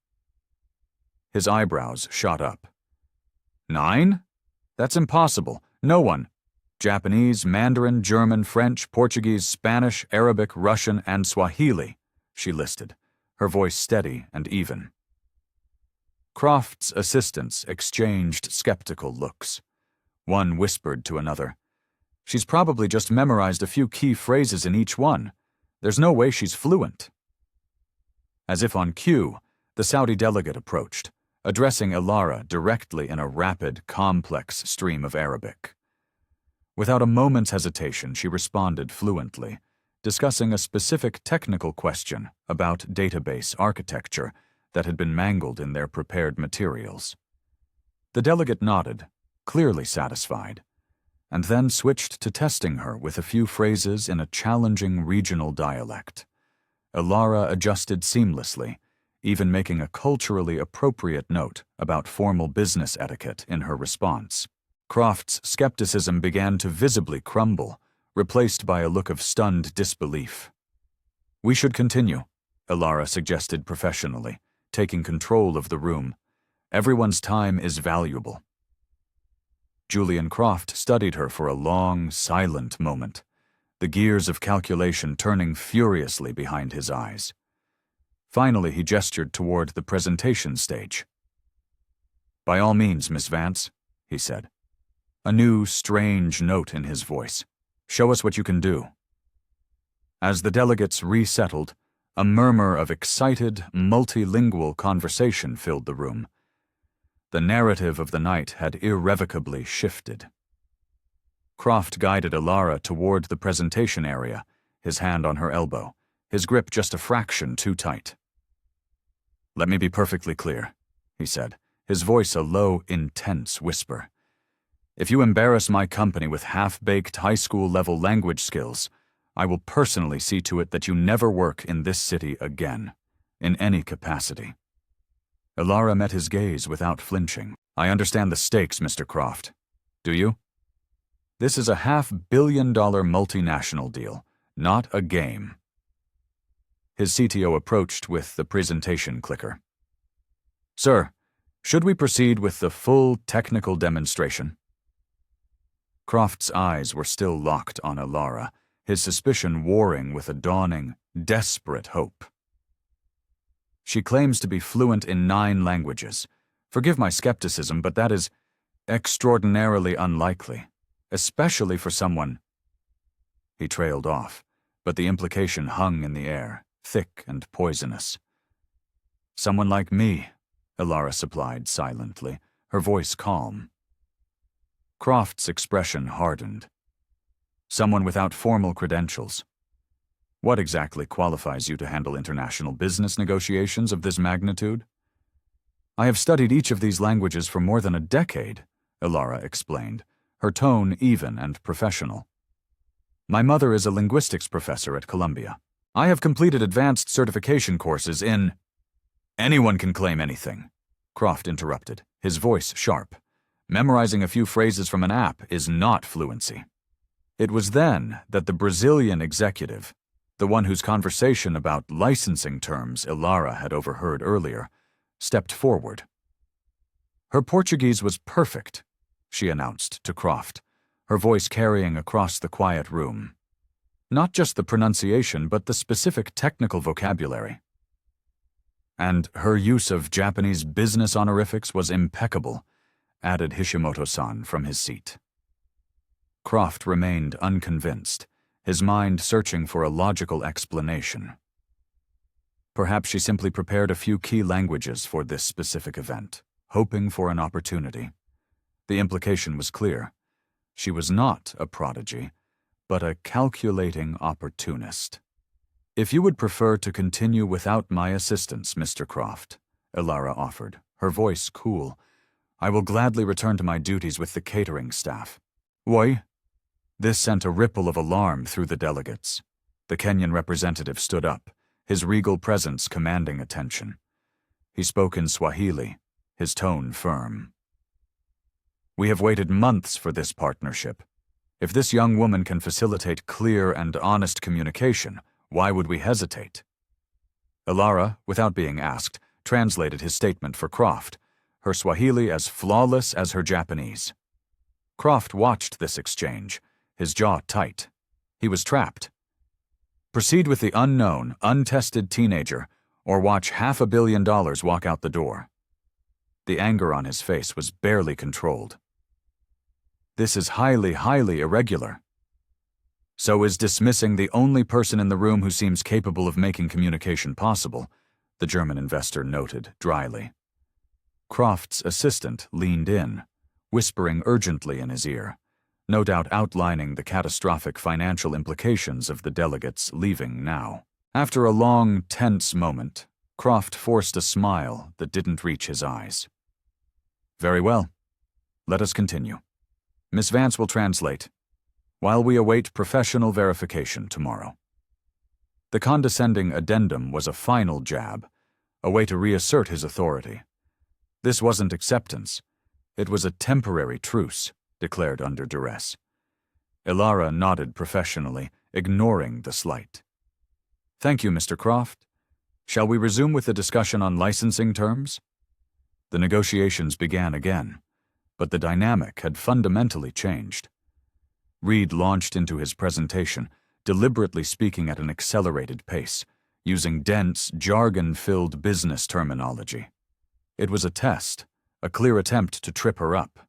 His eyebrows shot up. 9? That's impossible. No one. Japanese, Mandarin, German, French, Portuguese, Spanish, Arabic, Russian, and Swahili, she listed, her voice steady and even. Croft's assistants exchanged skeptical looks. One whispered to another, "She's probably just memorized a few key phrases in each one. There's no way she's fluent." As if on cue, the Saudi delegate approached, addressing Elara directly in a rapid, complex stream of Arabic. Without a moment's hesitation, she responded fluently, discussing a specific technical question about database architecture that had been mangled in their prepared materials. The delegate nodded, clearly satisfied. and then switched to testing her with a few phrases in a challenging regional dialect. Ilara adjusted seamlessly, even making a culturally appropriate note about formal business etiquette in her response. Croft's skepticism began to visibly crumble, replaced by a look of stunned disbelief. "We should continue," Ilara suggested professionally, taking control of the room. "Everyone's time is valuable." Julian Croft studied her for a long, silent moment, the gears of calculation turning furiously behind his eyes. Finally, he gestured toward the presentation stage. "By all means, Miss Vance," he said, a new, strange note in his voice. "Show us what you can do." As the delegates resettled, a murmur of excited, multilingual conversation filled the room. The narrative of the night had irrevocably shifted. Croft guided Ilara toward the presentation area, his hand on her elbow, his grip just a fraction too tight. "Let me be perfectly clear," he said, his voice a low, intense whisper. "If you embarrass my company with half-baked high school-level language skills, I will personally see to it that you never work in this city again, in any capacity." Ilara met his gaze without flinching. "I understand the stakes, Mr. Croft. Do you? This is a $500 million multinational deal, not a game." His CTO approached with the presentation clicker. "Sir, should we proceed with the full technical demonstration?" Croft's eyes were still locked on Ilara, his suspicion warring with a dawning, desperate hope. "She claims to be fluent in 9 languages. Forgive my skepticism, but that is extraordinarily unlikely, especially for someone—" He trailed off, but the implication hung in the air, thick and poisonous. "Someone like me," Ilara supplied silently, her voice calm. Croft's expression hardened. "Someone without formal credentials. What exactly qualifies you to handle international business negotiations of this magnitude?" "I have studied each of these languages for more than a decade," Ilara explained, her tone even and professional. "My mother is a linguistics professor at Columbia. I have completed advanced certification courses in—" "Anyone can claim anything," Croft interrupted, his voice sharp. "Memorizing a few phrases from an app is not fluency." It was then that the Brazilian executive, the one whose conversation about licensing terms Ilara had overheard earlier, stepped forward. "Her Portuguese was perfect," she announced to Croft, her voice carrying across the quiet room. "Not just the pronunciation, but the specific technical vocabulary. And her use of Japanese business honorifics was impeccable," added Hishimoto-san from his seat. Croft remained unconvinced, his mind searching for a logical explanation. Perhaps she simply prepared a few key languages for this specific event, hoping for an opportunity. The implication was clear. She was not a prodigy, but a calculating opportunist. "If you would prefer to continue without my assistance, Mr. Croft," Ilara offered, her voice cool, "I will gladly return to my duties with the catering staff." "Oi?" This sent a ripple of alarm through the delegates. The Kenyan representative stood up, his regal presence commanding attention. He spoke in Swahili, his tone firm. "We have waited months for this partnership. If this young woman can facilitate clear and honest communication, why would we hesitate?" Ilara, without being asked, translated his statement for Croft, her Swahili as flawless as her Japanese. Croft watched this exchange, his jaw tight. He was trapped. Proceed with the unknown, untested teenager, or watch $500 million walk out the door. The anger on his face was barely controlled. "This is highly, highly irregular." "So is dismissing the only person in the room who seems capable of making communication possible," the German investor noted dryly. Croft's assistant leaned in, whispering urgently in his ear, no doubt outlining the catastrophic financial implications of the delegates leaving now. After a long, tense moment, Croft forced a smile that didn't reach his eyes. "Very well. Let us continue." Miss Vance will translate, while we await professional verification tomorrow. The condescending addendum was a final jab, a way to reassert his authority. This wasn't acceptance. It was a temporary truce, declared under duress. Ilara nodded professionally, ignoring the slight. Thank you, Mr. Croft. Shall we resume with the discussion on licensing terms? The negotiations began again, but the dynamic had fundamentally changed. Reed launched into his presentation, deliberately speaking at an accelerated pace, using dense, jargon-filled business terminology. It was a test, a clear attempt to trip her up.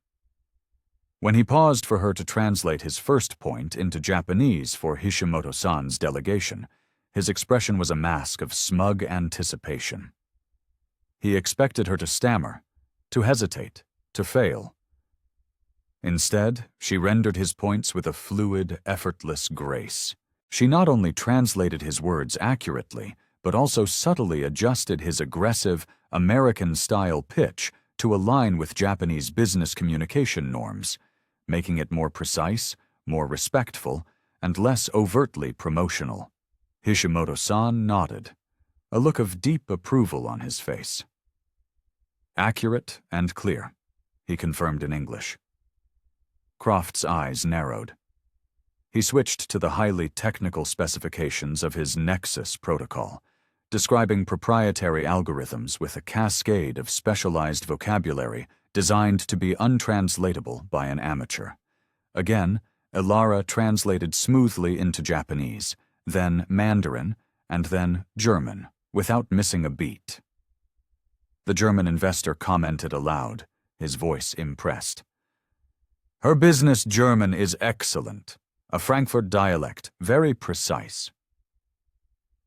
When he paused for her to translate his first point into Japanese for Hishimoto-san's delegation, his expression was a mask of smug anticipation. He expected her to stammer, to hesitate, to fail. Instead, she rendered his points with a fluid, effortless grace. She not only translated his words accurately, but also subtly adjusted his aggressive, American-style pitch to align with Japanese business communication norms, making it more precise, more respectful, and less overtly promotional. Hishimoto-san nodded, a look of deep approval on his face. Accurate and clear, he confirmed in English. Croft's eyes narrowed. He switched to the highly technical specifications of his Nexus protocol, describing proprietary algorithms with a cascade of specialized vocabulary designed to be untranslatable by an amateur. Again, Ilara translated smoothly into Japanese, then Mandarin, and then German, without missing a beat. The German investor commented aloud, his voice impressed. Her business German is excellent, a Frankfurt dialect, very precise.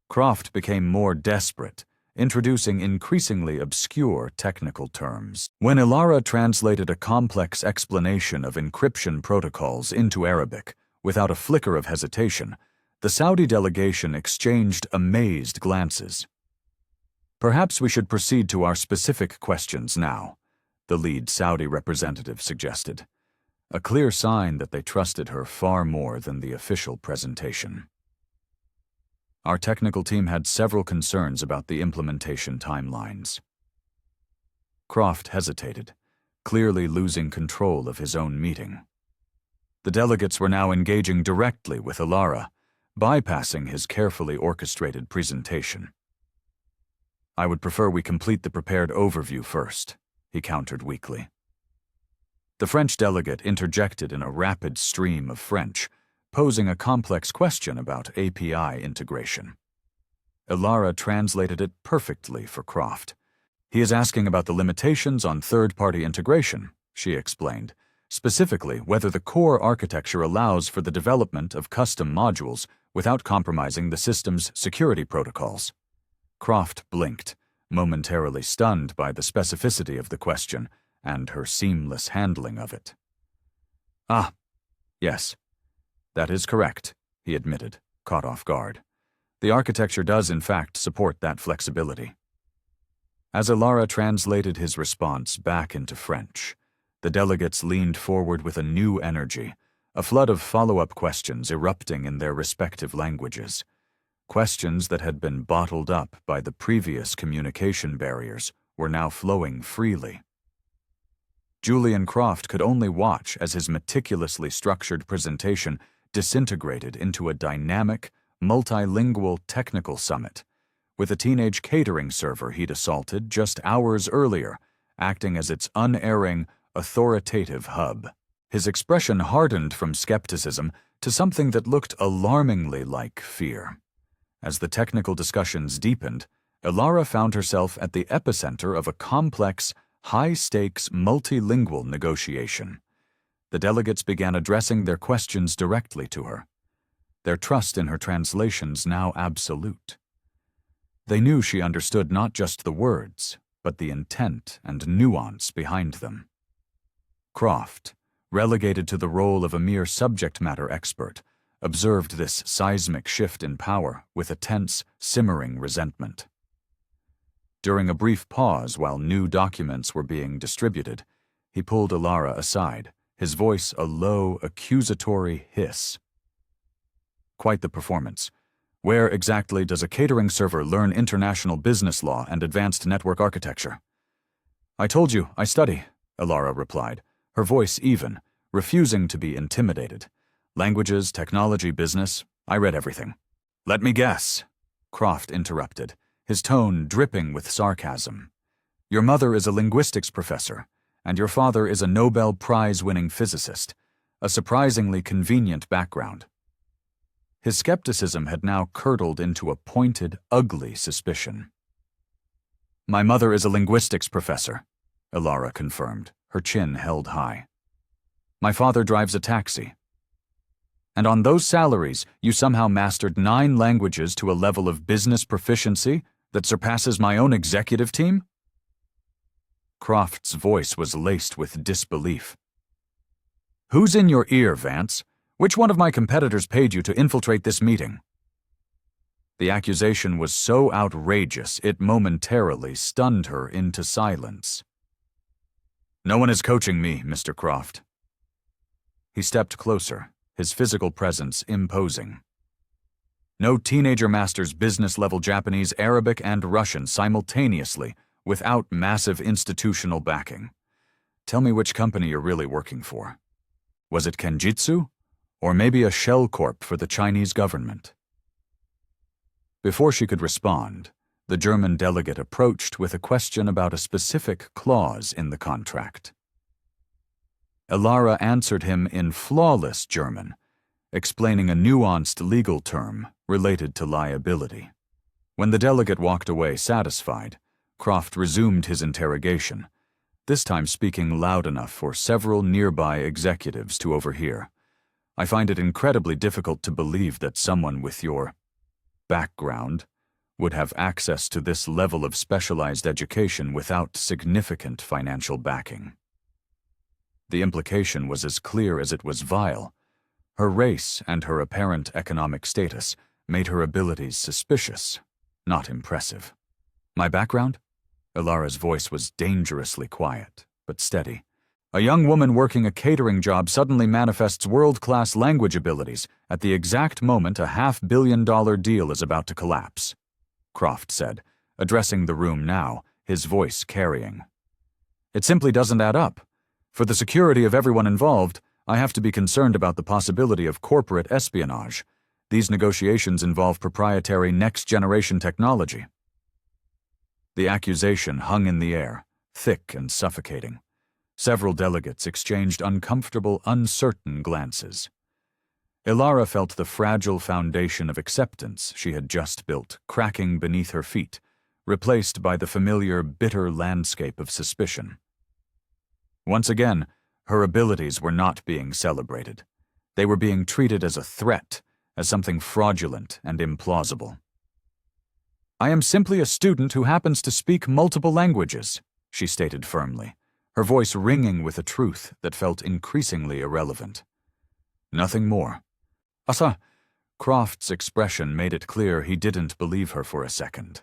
Croft became more desperate, introducing increasingly obscure technical terms. When Ilara translated a complex explanation of encryption protocols into Arabic, without a flicker of hesitation, the Saudi delegation exchanged amazed glances. Perhaps we should proceed to our specific questions now, the lead Saudi representative suggested, a clear sign that they trusted her far more than the official presentation. Our technical team had several concerns about the implementation timelines. Croft hesitated, clearly losing control of his own meeting. The delegates were now engaging directly with Ilara, bypassing his carefully orchestrated presentation. I would prefer we complete the prepared overview first, he countered weakly. The French delegate interjected in a rapid stream of French, posing a complex question about API integration. Ilara translated it perfectly for Croft. He is asking about the limitations on third-party integration, she explained, specifically whether the core architecture allows for the development of custom modules without compromising the system's security protocols. Croft blinked, momentarily stunned by the specificity of the question and her seamless handling of it. Ah, yes, that is correct, he admitted, caught off guard. The architecture does in fact support that flexibility. As Ilara translated his response back into French, the delegates leaned forward with a new energy, a flood of follow-up questions erupting in their respective languages. Questions that had been bottled up by the previous communication barriers were now flowing freely. Julian Croft could only watch as his meticulously structured presentation disintegrated into a dynamic, multilingual technical summit, with a teenage catering server he'd assaulted just hours earlier, acting as its unerring, authoritative hub. His expression hardened from skepticism to something that looked alarmingly like fear. As the technical discussions deepened, Ilara found herself at the epicenter of a complex, high-stakes, multilingual negotiation. The delegates began addressing their questions directly to her, their trust in her translations now absolute. They knew she understood not just the words, but the intent and nuance behind them. Croft, relegated to the role of a mere subject matter expert, observed this seismic shift in power with a tense, simmering resentment. During a brief pause while new documents were being distributed, he pulled Ilara aside, his voice a low, accusatory hiss. Quite the performance. Where exactly does a catering server learn international business law and advanced network architecture? I told you, I study, Elara replied, her voice even, refusing to be intimidated. Languages, technology, business, I read everything. Let me guess, Croft interrupted, his tone dripping with sarcasm. Your mother is a linguistics professor, and your father is a Nobel Prize-winning physicist, a surprisingly convenient background. His skepticism had now curdled into a pointed, ugly suspicion. My mother is a linguistics professor, Elara confirmed, her chin held high. My father drives a taxi. And on those salaries, you somehow mastered 9 languages to a level of business proficiency that surpasses my own executive team? Croft's voice was laced with disbelief. Who's in your ear, Vance? Which one of my competitors paid you to infiltrate this meeting? The accusation was so outrageous it momentarily stunned her into silence. No one is coaching me, Mr. Croft. He stepped closer, his physical presence imposing. No teenager masters business-level Japanese, Arabic, and Russian simultaneously without massive institutional backing. Tell me which company you're really working for. Was it Kenjutsu? Or maybe a shell corp for the Chinese government? Before she could respond, the German delegate approached with a question about a specific clause in the contract. Elara answered him in flawless German, explaining a nuanced legal term related to liability. When the delegate walked away satisfied, Croft resumed his interrogation, this time speaking loud enough for several nearby executives to overhear. I find it incredibly difficult to believe that someone with your background would have access to this level of specialized education without significant financial backing. The implication was as clear as it was vile. Her race and her apparent economic status made her abilities suspicious, not impressive. My background? Elara's voice was dangerously quiet, but steady. A young woman working a catering job suddenly manifests world-class language abilities at the exact moment a $500 million deal is about to collapse, Croft said, addressing the room now, his voice carrying. It simply doesn't add up. For the security of everyone involved, I have to be concerned about the possibility of corporate espionage. These negotiations involve proprietary next-generation technology. The accusation hung in the air, thick and suffocating. Several delegates exchanged uncomfortable, uncertain glances. Elara felt the fragile foundation of acceptance she had just built cracking beneath her feet, replaced by the familiar, bitter landscape of suspicion. Once again, her abilities were not being celebrated. They were being treated as a threat, as something fraudulent and implausible. I am simply a student who happens to speak multiple languages, she stated firmly, her voice ringing with a truth that felt increasingly irrelevant. Nothing more. Asa, Croft's expression made it clear he didn't believe her for a second.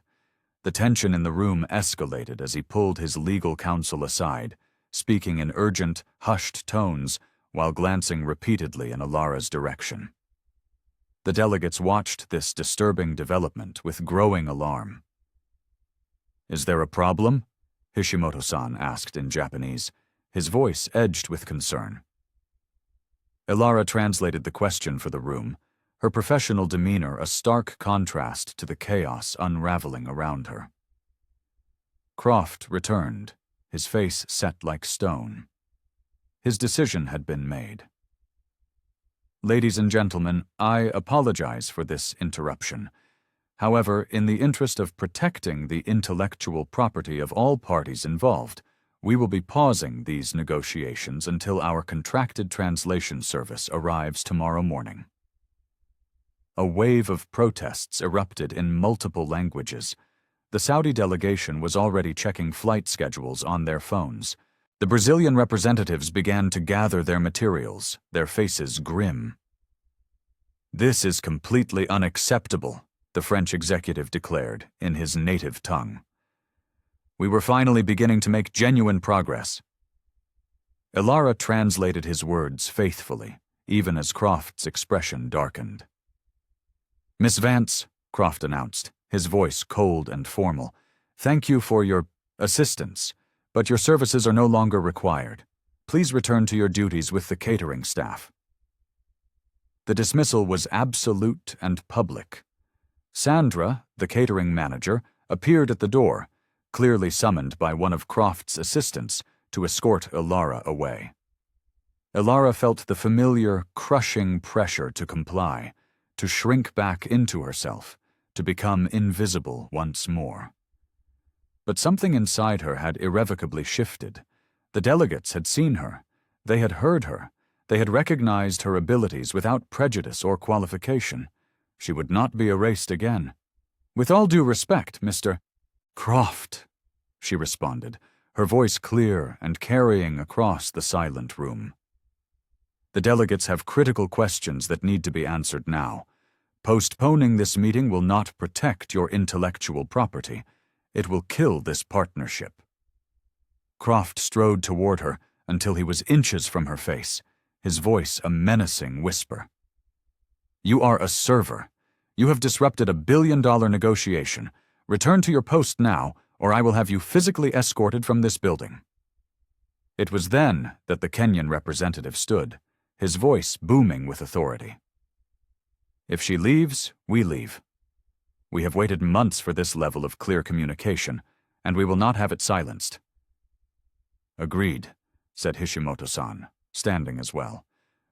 The tension in the room escalated as he pulled his legal counsel aside, speaking in urgent, hushed tones while glancing repeatedly in Elara's direction. The delegates watched this disturbing development with growing alarm. Is there a problem? Hishimoto-san asked in Japanese, his voice edged with concern. Elara translated the question for the room, her professional demeanor a stark contrast to the chaos unraveling around her. Croft returned, his face set like stone. His decision had been made. Ladies and gentlemen, I apologize for this interruption. However, in the interest of protecting the intellectual property of all parties involved, we will be pausing these negotiations until our contracted translation service arrives tomorrow morning. A wave of protests erupted in multiple languages. The Saudi delegation was already checking flight schedules on their phones. The Brazilian representatives began to gather their materials, their faces grim. This is completely unacceptable, the French executive declared in his native tongue. We were finally beginning to make genuine progress. Ilara translated his words faithfully, even as Croft's expression darkened. "Miss Vance," Croft announced, his voice cold and formal, "thank you for your assistance, but your services are no longer required. Please return to your duties with the catering staff." The dismissal was absolute and public. Sandra, the catering manager, appeared at the door, clearly summoned by one of Croft's assistants to escort Ilara away. Ilara felt the familiar, crushing pressure to comply, to shrink back into herself, to become invisible once more. But something inside her had irrevocably shifted. The delegates had seen her. They had heard her. They had recognized her abilities without prejudice or qualification. She would not be erased again. "With all due respect, Mr. Croft," she responded, her voice clear and carrying across the silent room. "The delegates have critical questions that need to be answered now. Postponing this meeting will not protect your intellectual property. It will kill this partnership." Croft strode toward her until he was inches from her face, his voice a menacing whisper. "You are a server. You have disrupted a billion-dollar negotiation. Return to your post now, or I will have you physically escorted from this building." It was then that the Kenyan representative stood, his voice booming with authority. "If she leaves, we leave. We have waited months for this level of clear communication, and we will not have it silenced." "Agreed," said Hishimoto-san, standing as well.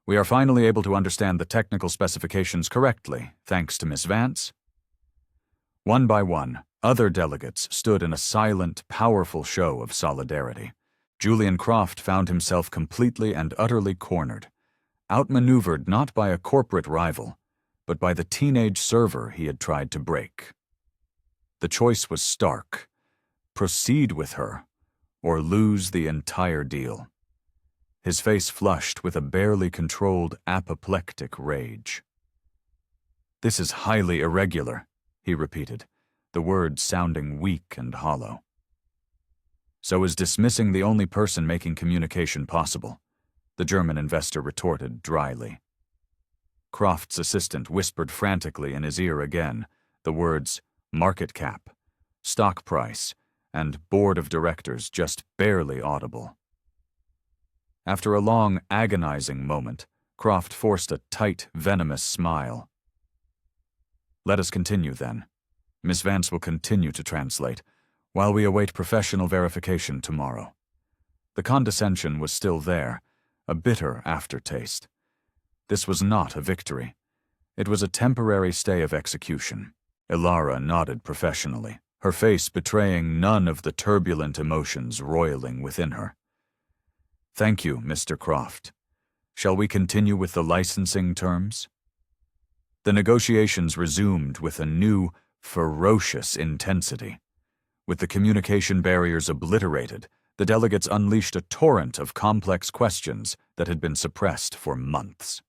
"We are finally able to understand the technical specifications correctly, thanks to Miss Vance." One by one, other delegates stood in a silent, powerful show of solidarity. Julian Croft found himself completely and utterly cornered, outmaneuvered not by a corporate rival, but by the teenage server he had tried to break. The choice was stark: proceed with her, or lose the entire deal. His face flushed with a barely controlled apoplectic rage. "This is highly irregular," he repeated, the words sounding weak and hollow. "So is dismissing the only person making communication possible," the German investor retorted dryly. Croft's assistant whispered frantically in his ear again, the words market cap, stock price, and board of directors just barely audible. After a long, agonizing moment, Croft forced a tight, venomous smile. "Let us continue, then. Miss Vance will continue to translate, while we await professional verification tomorrow." The condescension was still there, a bitter aftertaste. This was not a victory. It was a temporary stay of execution. Ilara nodded professionally, her face betraying none of the turbulent emotions roiling within her. "Thank you, Mr. Croft. Shall we continue with the licensing terms?" The negotiations resumed with a new, ferocious intensity. With the communication barriers obliterated, the delegates unleashed a torrent of complex questions that had been suppressed for months.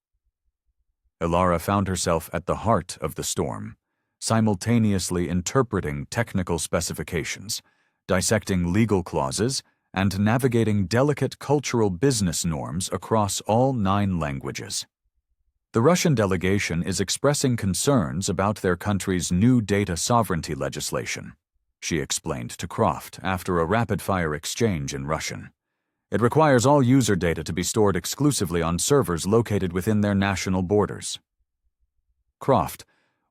Ilara found herself at the heart of the storm, simultaneously interpreting technical specifications, dissecting legal clauses, and navigating delicate cultural business norms across all 9 languages. The Russian delegation is expressing concerns about their country's new data sovereignty legislation, she explained to Croft after a rapid-fire exchange in Russian. It requires all user data to be stored exclusively on servers located within their national borders. Croft,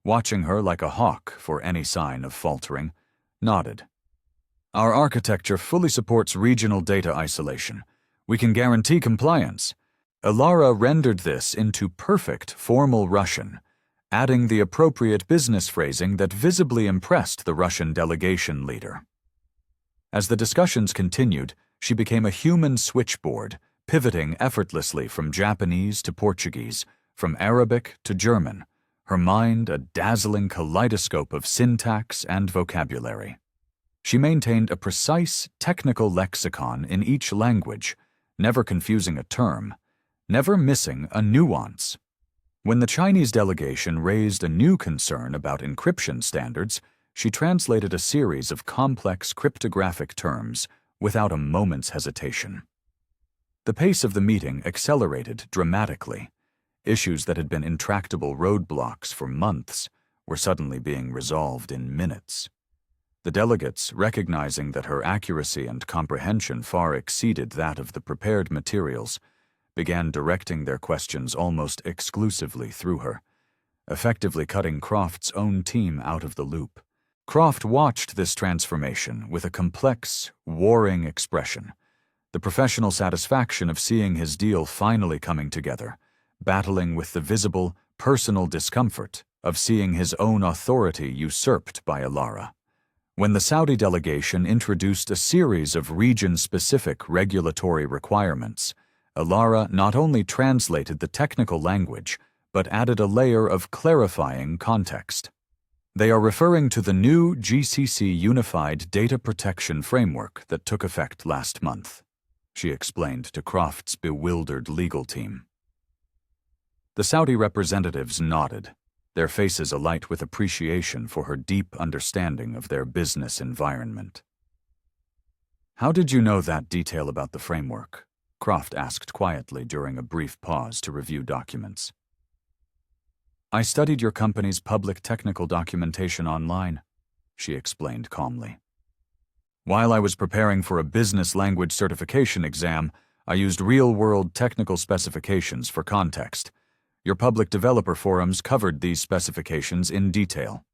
watching her like a hawk for any sign of faltering, nodded. "Our architecture fully supports regional data isolation. We can guarantee compliance." Ilara rendered this into perfect formal Russian, adding the appropriate business phrasing that visibly impressed the Russian delegation leader. As the discussions continued, she became a human switchboard, pivoting effortlessly from Japanese to Portuguese, from Arabic to German, her mind a dazzling kaleidoscope of syntax and vocabulary. She maintained a precise technical lexicon in each language, never confusing a term, never missing a nuance. When the Chinese delegation raised a new concern about encryption standards, she translated a series of complex cryptographic terms without a moment's hesitation. The pace of the meeting accelerated dramatically. Issues that had been intractable roadblocks for months were suddenly being resolved in minutes. The delegates, recognizing that her accuracy and comprehension far exceeded that of the prepared materials, began directing their questions almost exclusively through her, effectively cutting Croft's own team out of the loop. Croft watched this transformation with a complex, warring expression, the professional satisfaction of seeing his deal finally coming together, battling with the visible, personal discomfort of seeing his own authority usurped by Alara. When the Saudi delegation introduced a series of region-specific regulatory requirements, Alara not only translated the technical language, but added a layer of clarifying context. They are referring to the new GCC Unified Data Protection Framework that took effect last month, she explained to Croft's bewildered legal team. The Saudi representatives nodded, their faces alight with appreciation for her deep understanding of their business environment. "How did you know that detail about the framework?" Croft asked quietly during a brief pause to review documents. "I studied your company's public technical documentation online," she explained calmly. "While I was preparing for a business language certification exam, I used real-world technical specifications for context. Your public developer forums covered these specifications in detail."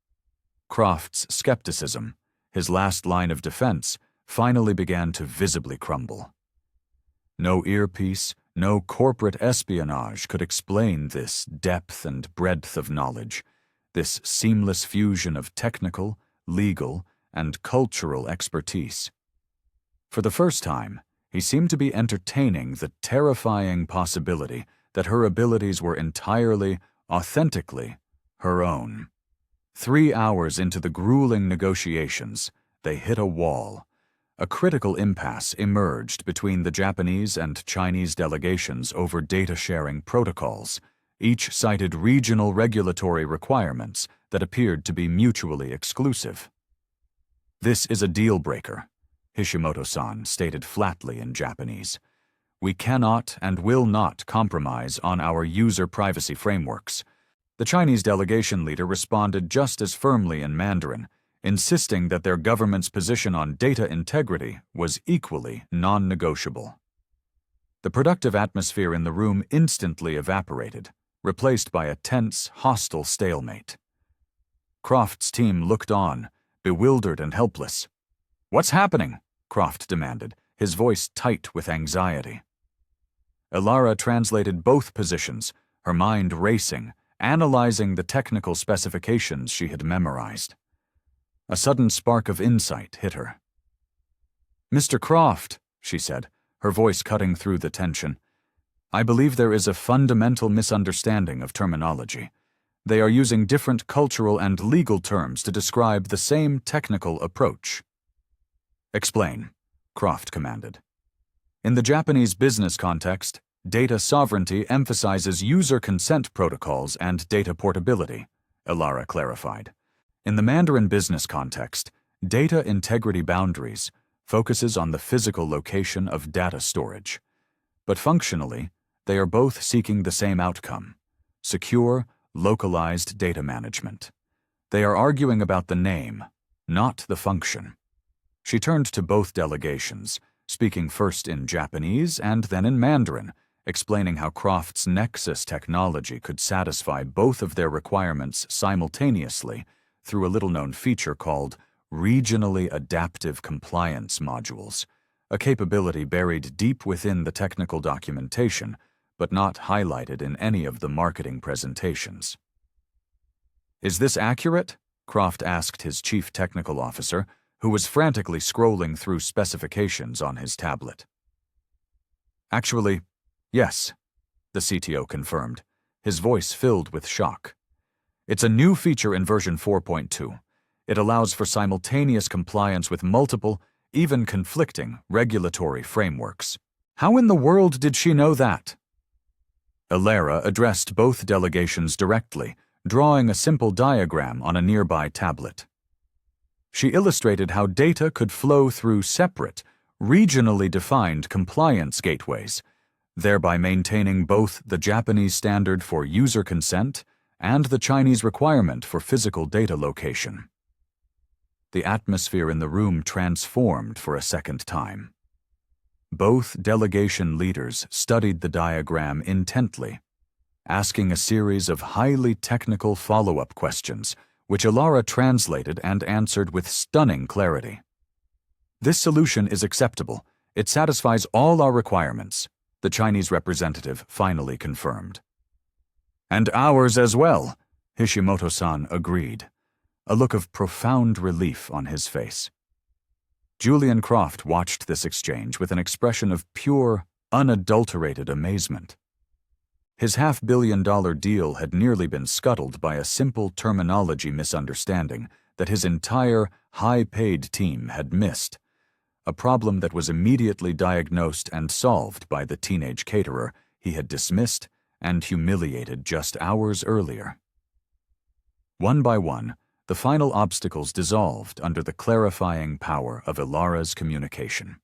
Croft's skepticism, his last line of defense, finally began to visibly crumble. No earpiece, no corporate espionage could explain this depth and breadth of knowledge, this seamless fusion of technical, legal, and cultural expertise. For the first time, he seemed to be entertaining the terrifying possibility that her abilities were entirely, authentically, her own. 3 hours into the grueling negotiations, they hit a wall. A critical impasse emerged between the Japanese and Chinese delegations over data-sharing protocols. Each cited regional regulatory requirements that appeared to be mutually exclusive. "This is a deal-breaker," Hishimoto-san stated flatly in Japanese. "We cannot and will not compromise on our user privacy frameworks." The Chinese delegation leader responded just as firmly in Mandarin, insisting that their government's position on data integrity was equally non-negotiable. The productive atmosphere in the room instantly evaporated, replaced by a tense, hostile stalemate. Croft's team looked on, bewildered and helpless. "What's happening?" Croft demanded, his voice tight with anxiety. Alara translated both positions, her mind racing, analyzing the technical specifications she had memorized. A sudden spark of insight hit her. "Mr. Croft," she said, her voice cutting through the tension, "I believe there is a fundamental misunderstanding of terminology. They are using different cultural and legal terms to describe the same technical approach." "Explain," Croft commanded. "In the Japanese business context, data sovereignty emphasizes user consent protocols and data portability," Alara clarified. "In the Mandarin business context, data integrity boundaries focuses on the physical location of data storage. But functionally, they are both seeking the same outcome: secure, localized data management. They are arguing about the name, not the function." She turned to both delegations, speaking first in Japanese and then in Mandarin, explaining how Croft's Nexus technology could satisfy both of their requirements simultaneously through a little-known feature called Regionally Adaptive Compliance Modules, a capability buried deep within the technical documentation, but not highlighted in any of the marketing presentations. "Is this accurate?" Croft asked his chief technical officer, who was frantically scrolling through specifications on his tablet. "Actually, yes," the CTO confirmed, his voice filled with shock. "It's a new feature in version 4.2. It allows for simultaneous compliance with multiple, even conflicting, regulatory frameworks." "How in the world did she know that?" Alara addressed both delegations directly, drawing a simple diagram on a nearby tablet. She illustrated how data could flow through separate, regionally defined compliance gateways, thereby maintaining both the Japanese standard for user consent and the Chinese requirement for physical data location. The atmosphere in the room transformed for a second time. Both delegation leaders studied the diagram intently, asking a series of highly technical follow-up questions, which Alara translated and answered with stunning clarity. "This solution is acceptable. It satisfies all our requirements," the Chinese representative finally confirmed. "And ours as well," Hishimoto-san agreed, a look of profound relief on his face. Julian Croft watched this exchange with an expression of pure, unadulterated amazement. His $500 million deal had nearly been scuttled by a simple terminology misunderstanding that his entire high-paid team had missed, a problem that was immediately diagnosed and solved by the teenage caterer he had dismissed and humiliated just hours earlier. One by one, the final obstacles dissolved under the clarifying power of Alara's communication.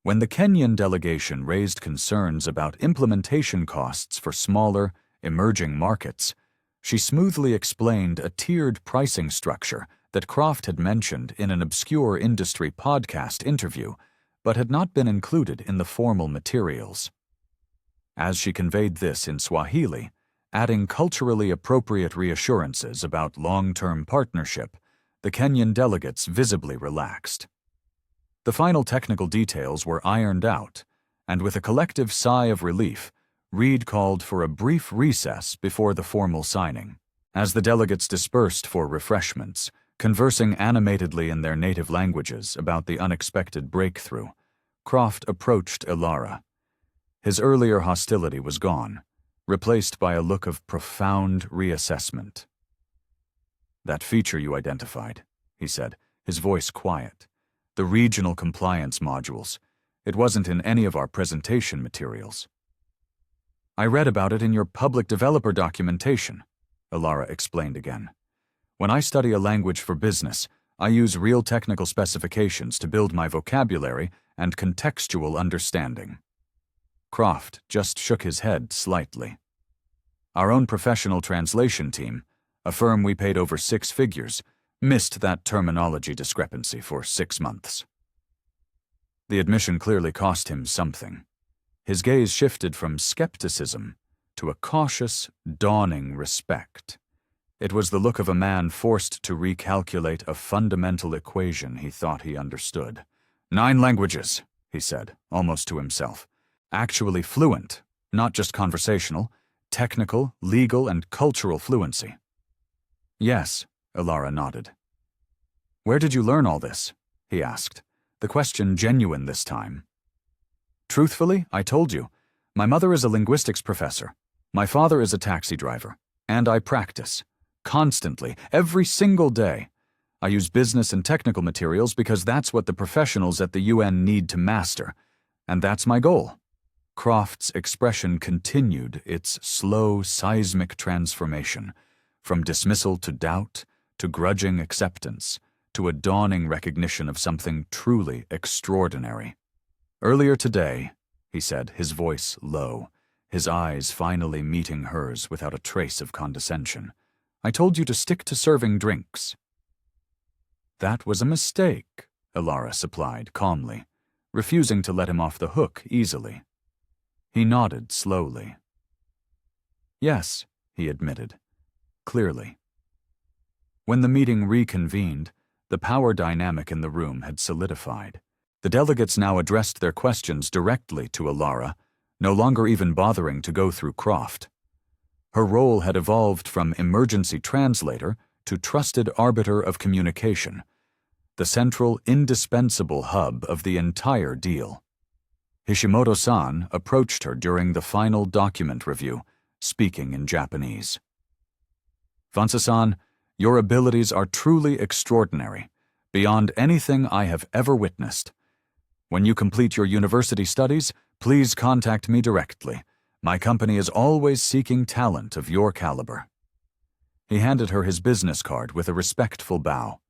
When the Kenyan delegation raised concerns about implementation costs for smaller, emerging markets, she smoothly explained a tiered pricing structure that Croft had mentioned in an obscure industry podcast interview, but had not been included in the formal materials. As she conveyed this in Swahili, adding culturally appropriate reassurances about long-term partnership, the Kenyan delegates visibly relaxed. The final technical details were ironed out, and with a collective sigh of relief, Reed called for a brief recess before the formal signing. As the delegates dispersed for refreshments, conversing animatedly in their native languages about the unexpected breakthrough, Croft approached Alara. His earlier hostility was gone, replaced by a look of profound reassessment. "That feature you identified," he said, his voice quiet. "The regional compliance modules. It wasn't in any of our presentation materials." "I read about it in your public developer documentation," Alara explained again. "When I study a language for business, I use real technical specifications to build my vocabulary and contextual understanding." Croft just shook his head slightly. "Our own professional translation team, a firm we paid over 6 figures, missed that terminology discrepancy for 6 months." The admission clearly cost him something. His gaze shifted from skepticism to a cautious, dawning respect. It was the look of a man forced to recalculate a fundamental equation he thought he understood. "9 languages," he said, almost to himself. "Actually fluent, not just conversational, technical, legal, and cultural fluency." "Yes," Alara nodded. "Where did you learn all this?" he asked, the question genuine this time. "Truthfully, I told you. My mother is a linguistics professor. My father is a taxi driver. And I practice. Constantly, every single day. I use business and technical materials because that's what the professionals at the UN need to master. And that's my goal." Croft's expression continued its slow, seismic transformation, from dismissal to doubt, to grudging acceptance, to a dawning recognition of something truly extraordinary. "Earlier today," he said, his voice low, his eyes finally meeting hers without a trace of condescension, "I told you to stick to serving drinks." "That was a mistake," Alara supplied calmly, refusing to let him off the hook easily. He nodded slowly. "Yes," he admitted, clearly. When the meeting reconvened, the power dynamic in the room had solidified. The delegates now addressed their questions directly to Alara, no longer even bothering to go through Croft. Her role had evolved from emergency translator to trusted arbiter of communication, the central, indispensable hub of the entire deal. Hishimoto-san approached her during the final document review, speaking in Japanese. "Vansa-san, your abilities are truly extraordinary, beyond anything I have ever witnessed. When you complete your university studies, please contact me directly. My company is always seeking talent of your caliber." He handed her his business card with a respectful bow.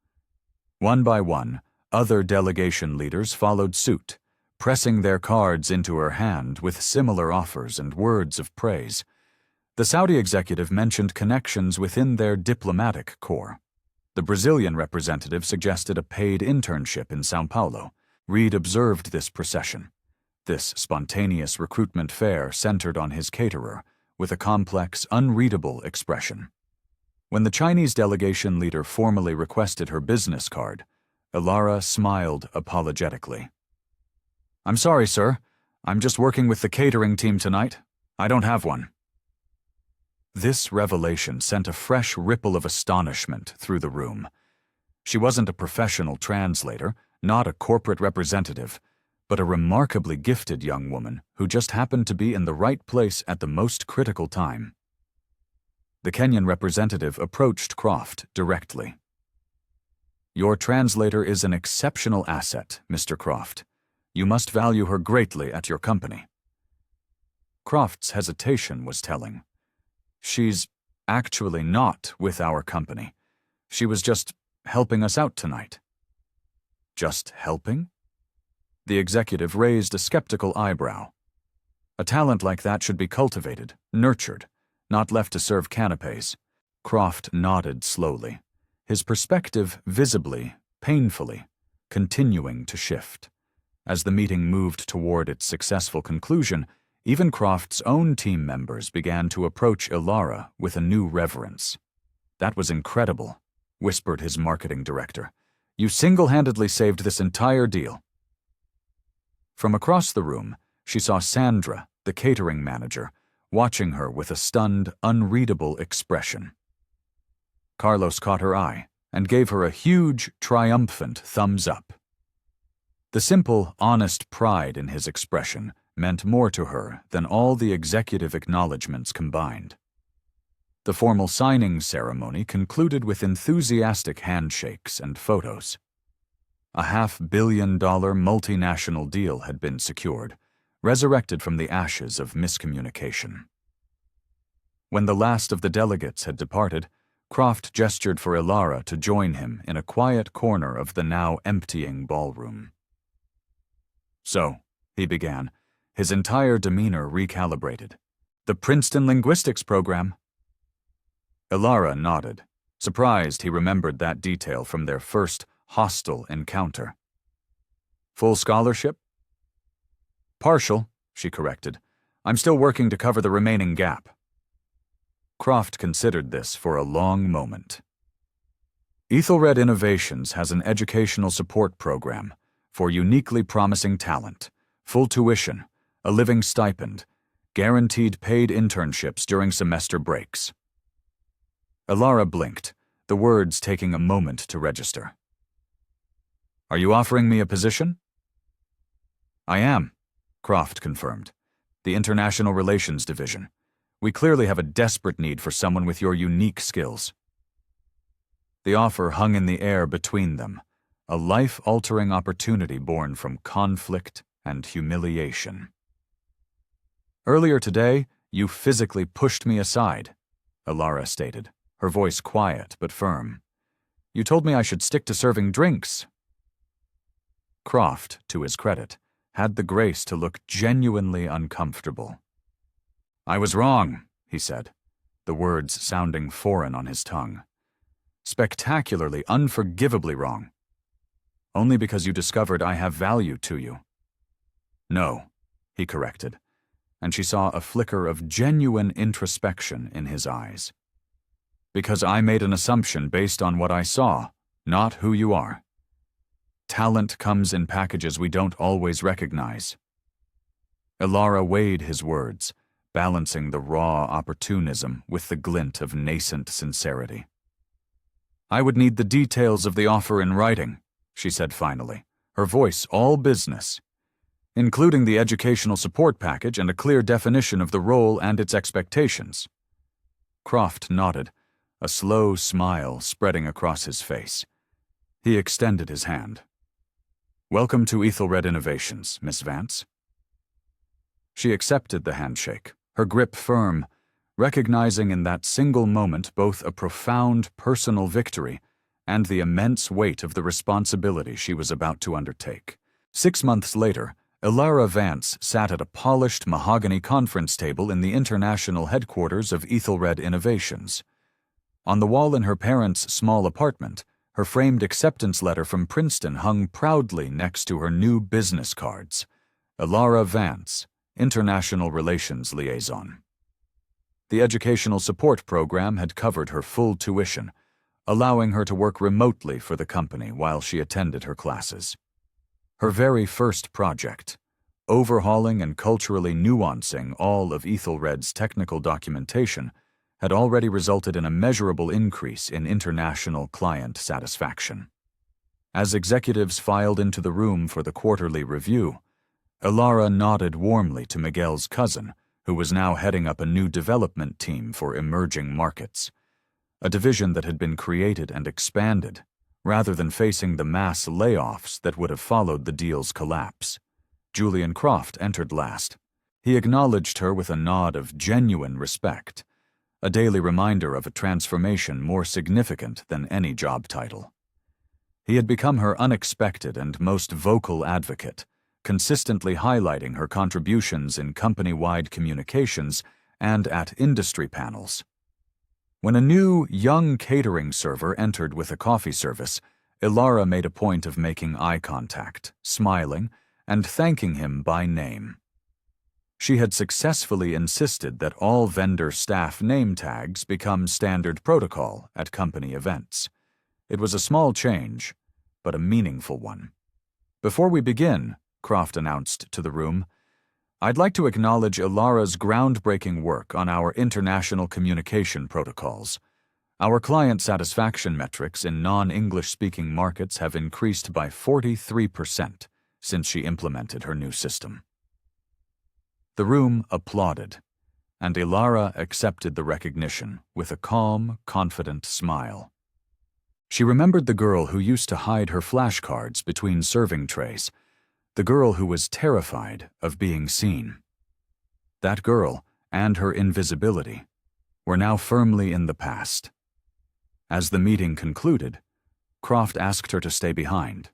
One by one, other delegation leaders followed suit, pressing their cards into her hand with similar offers and words of praise. The Saudi executive mentioned connections within their diplomatic corps. The Brazilian representative suggested a paid internship in São Paulo. Reed observed this procession. This spontaneous recruitment fair centered on his caterer, with a complex, unreadable expression. When the Chinese delegation leader formally requested her business card, Ilara smiled apologetically. "I'm sorry, sir. I'm just working with the catering team tonight. I don't have one." This revelation sent a fresh ripple of astonishment through the room. She wasn't a professional translator, not a corporate representative, but a remarkably gifted young woman who just happened to be in the right place at the most critical time. The Kenyan representative approached Croft directly. "Your translator is an exceptional asset, Mr. Croft. You must value her greatly at your company." Croft's hesitation was telling. "She's actually not with our company. She was just helping us out tonight." "Just helping?" The executive raised a skeptical eyebrow. A talent like that should be cultivated, nurtured, not left to serve canapes. Croft nodded slowly, his perspective visibly, painfully, continuing to shift. As the meeting moved toward its successful conclusion, even Croft's own team members began to approach Ilara with a new reverence. "That was incredible," whispered his marketing director. "You single-handedly saved this entire deal." From across the room, she saw Sandra, the catering manager, watching her with a stunned, unreadable expression. Carlos caught her eye and gave her a huge, triumphant thumbs up. The simple, honest pride in his expression meant more to her than all the executive acknowledgments combined. The formal signing ceremony concluded with enthusiastic handshakes and photos. A $500 million multinational deal had been secured, resurrected from the ashes of miscommunication. When the last of the delegates had departed, Croft gestured for Ilara to join him in a quiet corner of the now emptying ballroom. "So," he began, his entire demeanor recalibrated, "the Princeton linguistics program?" Ilara nodded, surprised he remembered that detail from their first hostile encounter. "Full scholarship?" "Partial," she corrected. "I'm still working to cover the remaining gap." Croft considered this for a long moment. Ethelred Innovations has an educational support program for uniquely promising talent, full tuition, a living stipend, guaranteed paid internships during semester breaks. Ilara blinked, the words taking a moment to register. "Are you offering me a position?" "I am," Croft confirmed. "The International Relations Division. We clearly have a desperate need for someone with your unique skills." The offer hung in the air between them, a life-altering opportunity born from conflict and humiliation. "Earlier today, you physically pushed me aside," Ilara stated, her voice quiet but firm. "You told me I should stick to serving drinks." Croft, to his credit, had the grace to look genuinely uncomfortable. "I was wrong," he said, the words sounding foreign on his tongue. "Spectacularly, unforgivably wrong. Only because you discovered I have value to you." "No," he corrected, and she saw a flicker of genuine introspection in his eyes. "Because I made an assumption based on what I saw, not who you are. Talent comes in packages we don't always recognize." Ilara weighed his words, balancing the raw opportunism with the glint of nascent sincerity. "I would need the details of the offer in writing," she said finally, her voice all business, "including the educational support package and a clear definition of the role and its expectations." Croft nodded, a slow smile spreading across his face. He extended his hand. "Welcome to Ethelred Innovations, Miss Vance." She accepted the handshake, her grip firm, recognizing in that single moment both a profound personal victory and the immense weight of the responsibility she was about to undertake. 6 months later, Ilara Vance sat at a polished mahogany conference table in the international headquarters of Ethelred Innovations. On the wall in her parents' small apartment, her framed acceptance letter from Princeton hung proudly next to her new business cards. Ilara Vance, International Relations Liaison. The educational support program had covered her full tuition, allowing her to work remotely for the company while she attended her classes. Her very first project, overhauling and culturally nuancing all of Ethelred's technical documentation, had already resulted in a measurable increase in international client satisfaction. As executives filed into the room for the quarterly review, Ilara nodded warmly to Miguel's cousin, who was now heading up a new development team for emerging markets, a division that had been created and expanded, rather than facing the mass layoffs that would have followed the deal's collapse. Julian Croft entered last. He acknowledged her with a nod of genuine respect, a daily reminder of a transformation more significant than any job title. He had become her unexpected and most vocal advocate, consistently highlighting her contributions in company-wide communications and at industry panels. When a new, young catering server entered with a coffee service, Ilara made a point of making eye contact, smiling, and thanking him by name. She had successfully insisted that all vendor staff name tags become standard protocol at company events. It was a small change, but a meaningful one. "Before we begin," Croft announced to the room, "I'd like to acknowledge Ilara's groundbreaking work on our international communication protocols. Our client satisfaction metrics in non-English-speaking markets have increased by 43% since she implemented her new system." The room applauded, and Ilara accepted the recognition with a calm, confident smile. She remembered the girl who used to hide her flashcards between serving trays, the girl who was terrified of being seen. That girl, and her invisibility, were now firmly in the past. As the meeting concluded, Croft asked her to stay behind.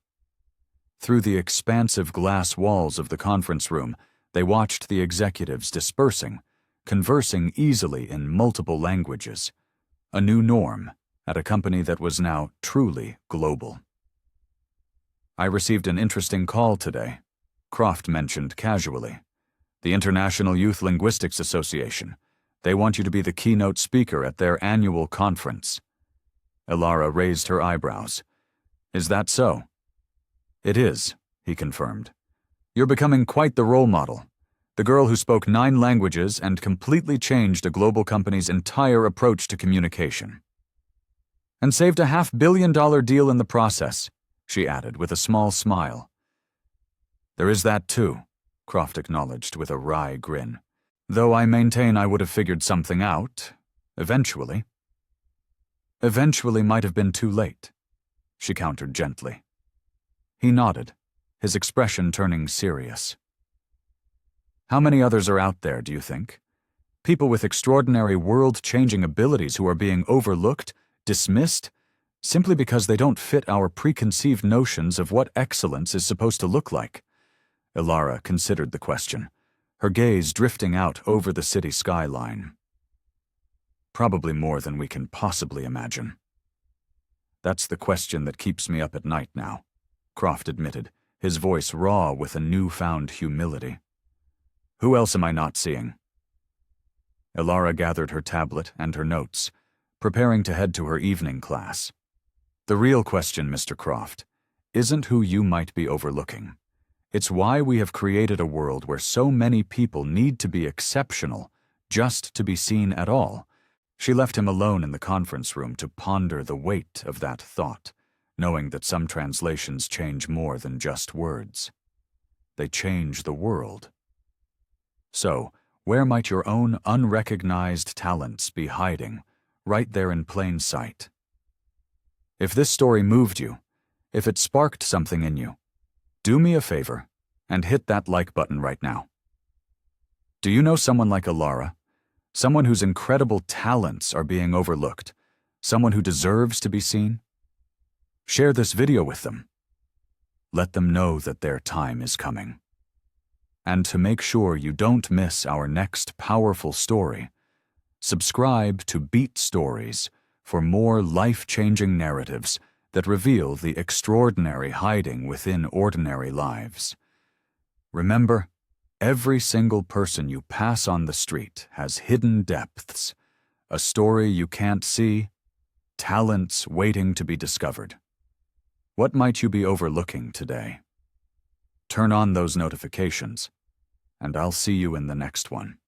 Through the expansive glass walls of the conference room, they watched the executives dispersing, conversing easily in multiple languages, a new norm at a company that was now truly global. "I received an interesting call today," Croft mentioned casually. "The International Youth Linguistics Association. They want you to be the keynote speaker at their annual conference." Ilara raised her eyebrows. "Is that so?" "It is," he confirmed. "You're becoming quite the role model. The girl who spoke 9 languages and completely changed a global company's entire approach to communication. And saved a $500 million deal in the process," she added with a small smile. "There is that too," Croft acknowledged with a wry grin. "Though I maintain I would have figured something out, eventually." "Eventually might have been too late," she countered gently. He nodded, his expression turning serious. "How many others are out there, do you think? People with extraordinary world-changing abilities who are being overlooked, dismissed, simply because they don't fit our preconceived notions of what excellence is supposed to look like?" Ilara considered the question, her gaze drifting out over the city skyline. "Probably more than we can possibly imagine." "That's the question that keeps me up at night now," Croft admitted, his voice raw with a newfound humility. "Who else am I not seeing?" Ilara gathered her tablet and her notes, preparing to head to her evening class. "The real question, Mr. Croft, isn't who you might be overlooking. It's why we have created a world where so many people need to be exceptional just to be seen at all." She left him alone in the conference room to ponder the weight of that thought, knowing that some translations change more than just words. They change the world. So, where might your own unrecognized talents be hiding, right there in plain sight? If this story moved you, if it sparked something in you, do me a favor and hit that like button right now. Do you know someone like Ilara? Someone whose incredible talents are being overlooked? Someone who deserves to be seen? Share this video with them. Let them know that their time is coming. And to make sure you don't miss our next powerful story, subscribe to Beat Stories for more life-changing narratives that reveal the extraordinary hiding within ordinary lives. Remember, every single person you pass on the street has hidden depths, a story you can't see, talents waiting to be discovered. What might you be overlooking today? Turn on those notifications, and I'll see you in the next one.